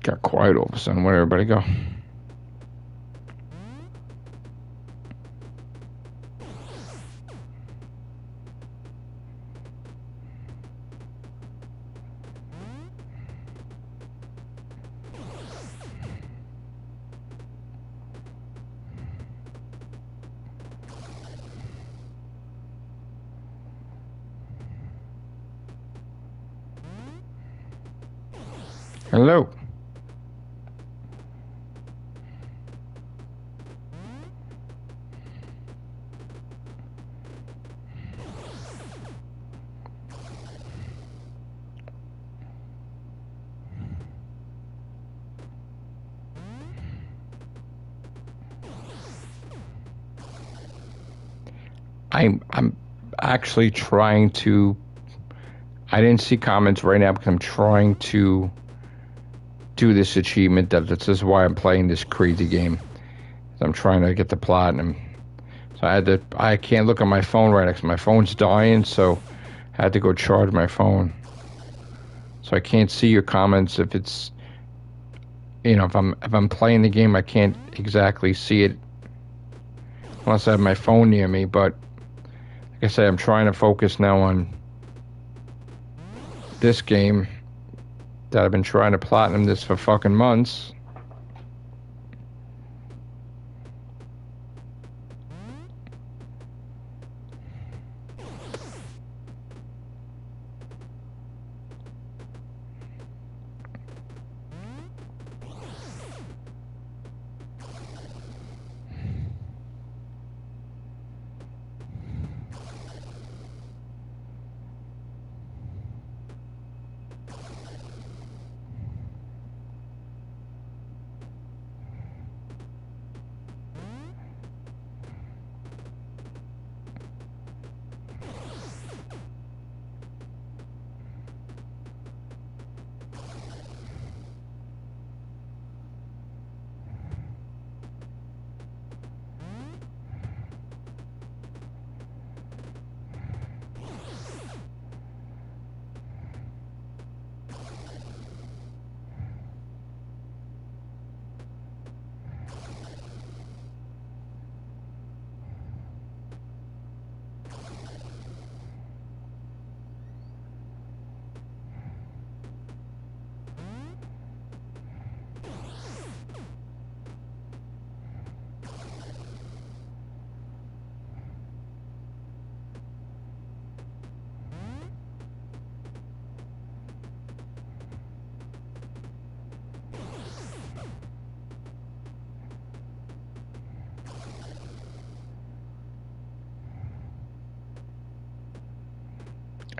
Speaker 1: Got quiet all of a sudden. Where'd everybody go? Hello. I'm actually trying to. I didn't see comments right now because I'm trying to do this achievement. This is why I'm playing this crazy game. I'm trying to get the platinum. So I can't look at my phone right now because my phone's dying. So I had to go charge my phone. So I can't see your comments if it's. If I'm playing the game, I can't exactly see it unless I have my phone near me. But like I said, I'm trying to focus now on this game that I've been trying to platinum this for fucking months.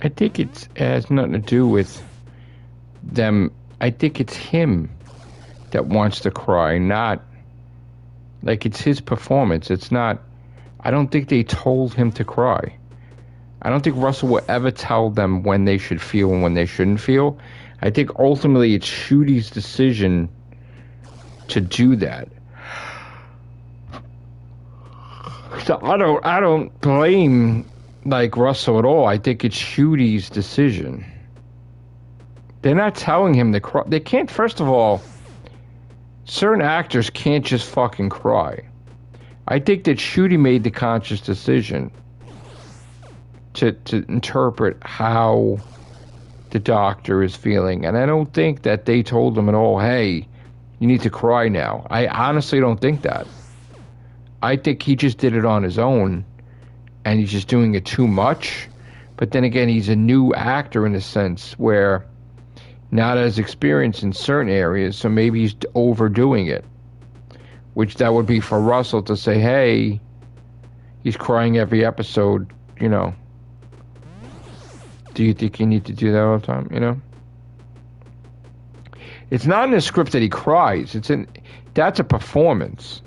Speaker 1: I think it has nothing to do with them. I think it's him that wants to cry, not like it's his performance. It's not. I don't think they told him to cry. I don't think Russell will ever tell them when they should feel and when they shouldn't feel. I think ultimately it's Shooty's decision to do that. So I don't blame like Russell at all. I think it's Shooty's decision. They're not telling him to cry. They can't. First of all, certain actors can't just fucking cry. I think that Shooty made the conscious decision to interpret how the doctor is feeling, and I don't think that they told him at all, hey, you need to cry now. I honestly don't think that. I think he just did it on his own, and he's just doing it too much. But then again, he's a new actor in a sense where not as experienced in certain areas, so maybe he's overdoing it. Which that would be for Russell to say, hey, he's crying every episode, you know. Do you think you need to do that all the time, you know? It's not in the script that he cries. That's a performance.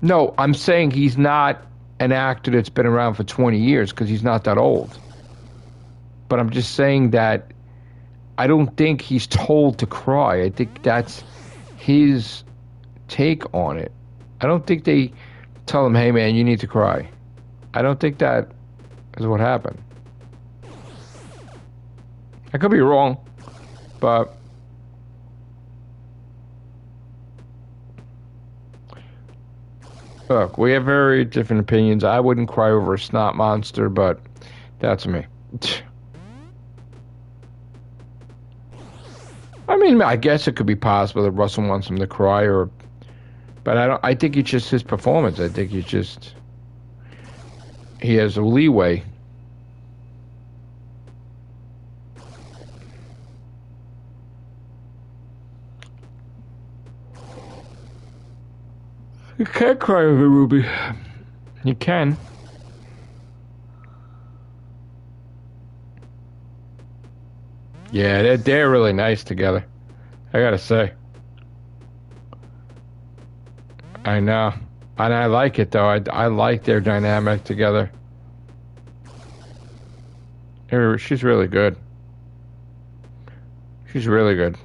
Speaker 1: No, I'm saying he's not an actor that's been around for 20 years because he's not that old. But I'm just saying that I don't think he's told to cry. I think that's his take on it. I don't think they tell him, hey man, you need to cry. I don't think that is what happened. I could be wrong, but Look, we have very different opinions. I wouldn't cry over a snot monster, but that's me. I mean, I guess it could be possible that Russell wants him to cry, but I don't. I think it's just his performance. I think he has a leeway. You can't cry over Ruby. You can. Yeah, they're really nice together. I gotta say. I know. And I like it, though. I like their dynamic together. She's really good. She's really good.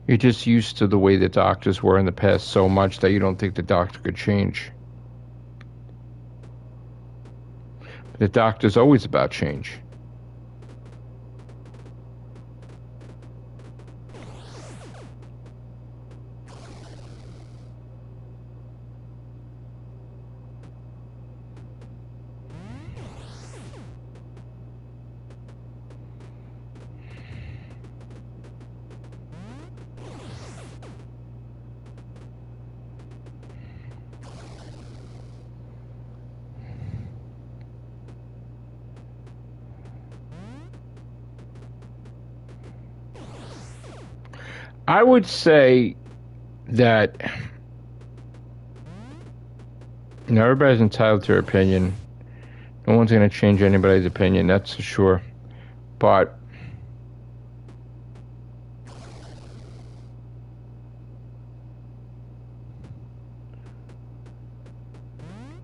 Speaker 1: You're just used to the way the doctors were in the past so much that you don't think the doctor could change. The doctor's always about change. I would say that everybody's entitled to their opinion. No one's going to change anybody's opinion, that's for sure. But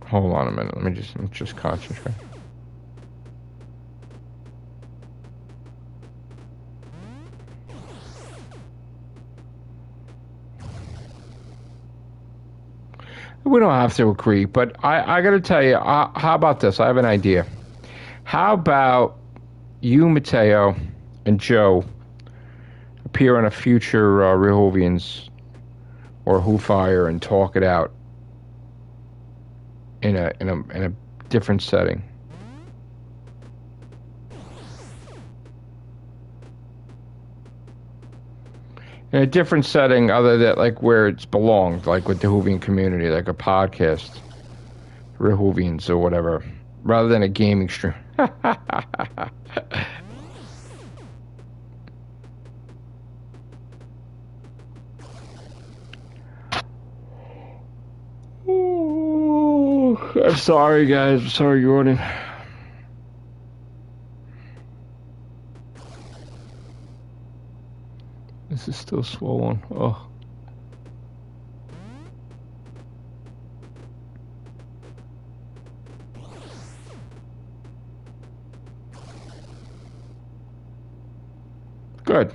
Speaker 1: hold on a minute. Let me just concentrate. We don't have to agree, but I got to tell you, how about this? I have an idea. How about you, Mateo, and Joe appear on a future Rehovians or Who Fire and talk it out in a different setting? In a different setting, other than like where it's belonged, like with the Whovian community, like a podcast, Rehovians or whatever, rather than a gaming stream. I'm sorry, guys. I'm sorry, Jordan. This is still swollen. Oh. Good.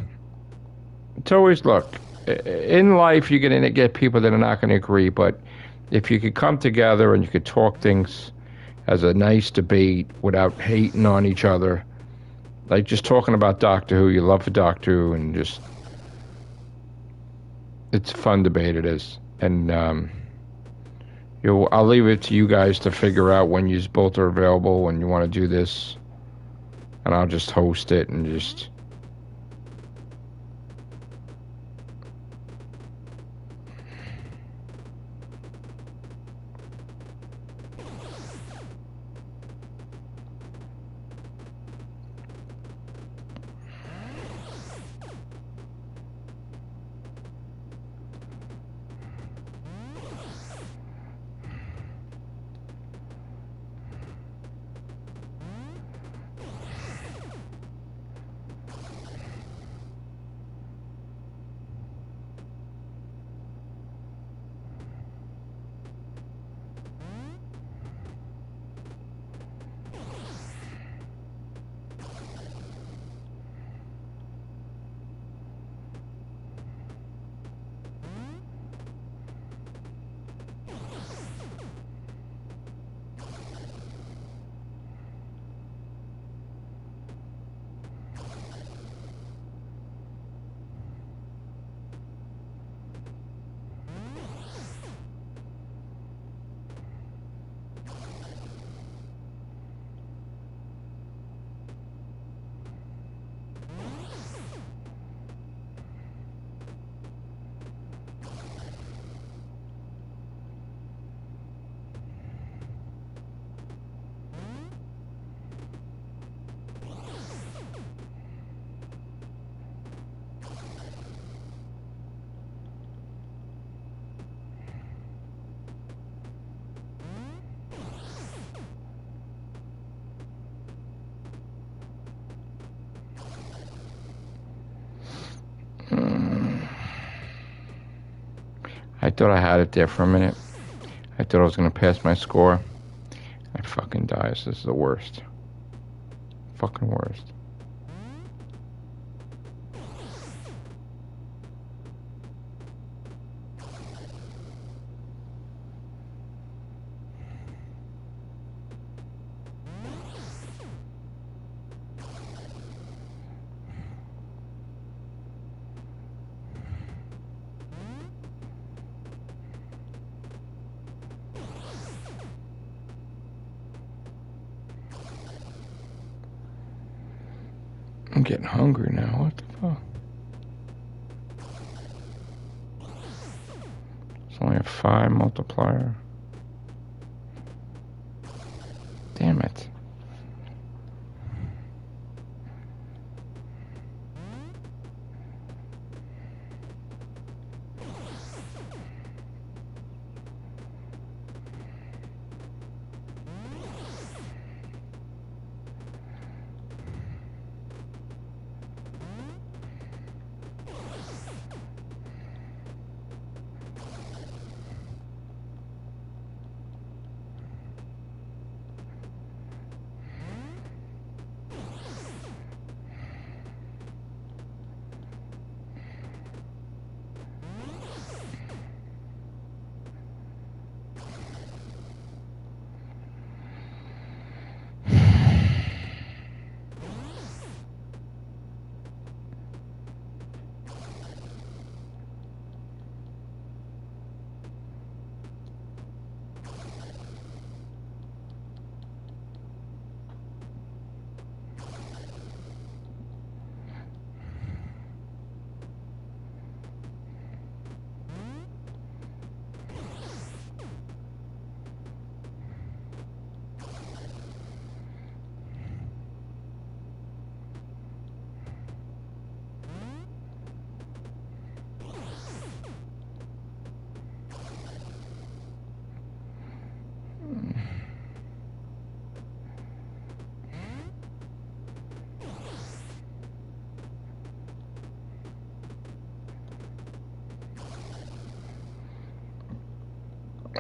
Speaker 1: It's always, look, in life you're going to get people that are not going to agree, but if you could come together and you could talk things as a nice debate without hating on each other, like just talking about Doctor Who, you love the Doctor Who, and just, it's a fun debate, it is. And I'll leave it to you guys to figure out when you both are available, when you want to do this, and I'll just host it and just... I thought I had it there for a minute. I thought I was gonna pass my score. I fucking die. This is the worst. Fucking worst. I'm getting hungry now. What the fuck? It's only a 5 multiplier. Damn it.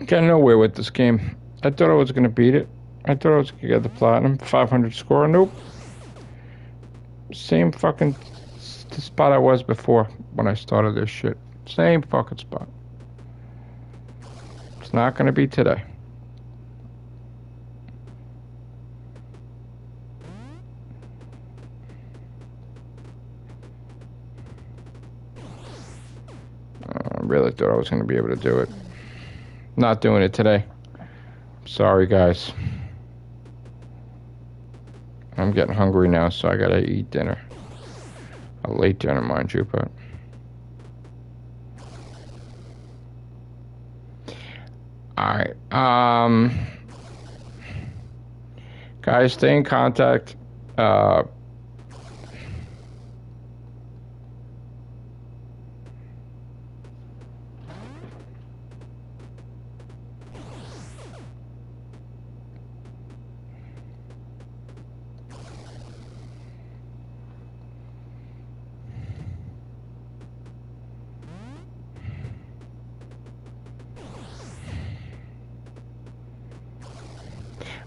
Speaker 1: Got nowhere with this game. I thought I was gonna beat it. I thought I was gonna get the platinum 500 score. Nope. Same fucking spot I was before when I started this shit. Same fucking spot. It's not gonna be today. I really thought I was gonna be able to do it. Not doing it today. Sorry, guys. I'm getting hungry now, so I gotta eat dinner. A late dinner, mind you, but... Alright, guys, stay in contact.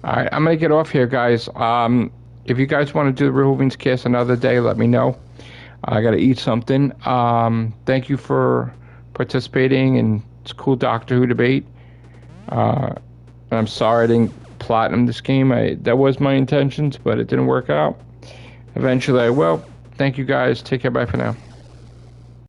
Speaker 1: Alright, I'm gonna get off here, guys. If you guys want to do the Rehoovings cast another day, let me know. I gotta eat something. Thank you for participating in this cool Doctor Who debate. I'm sorry I didn't platinum this game. That was my intentions, but it didn't work out. Eventually I will. Thank you guys. Take care. Bye for now.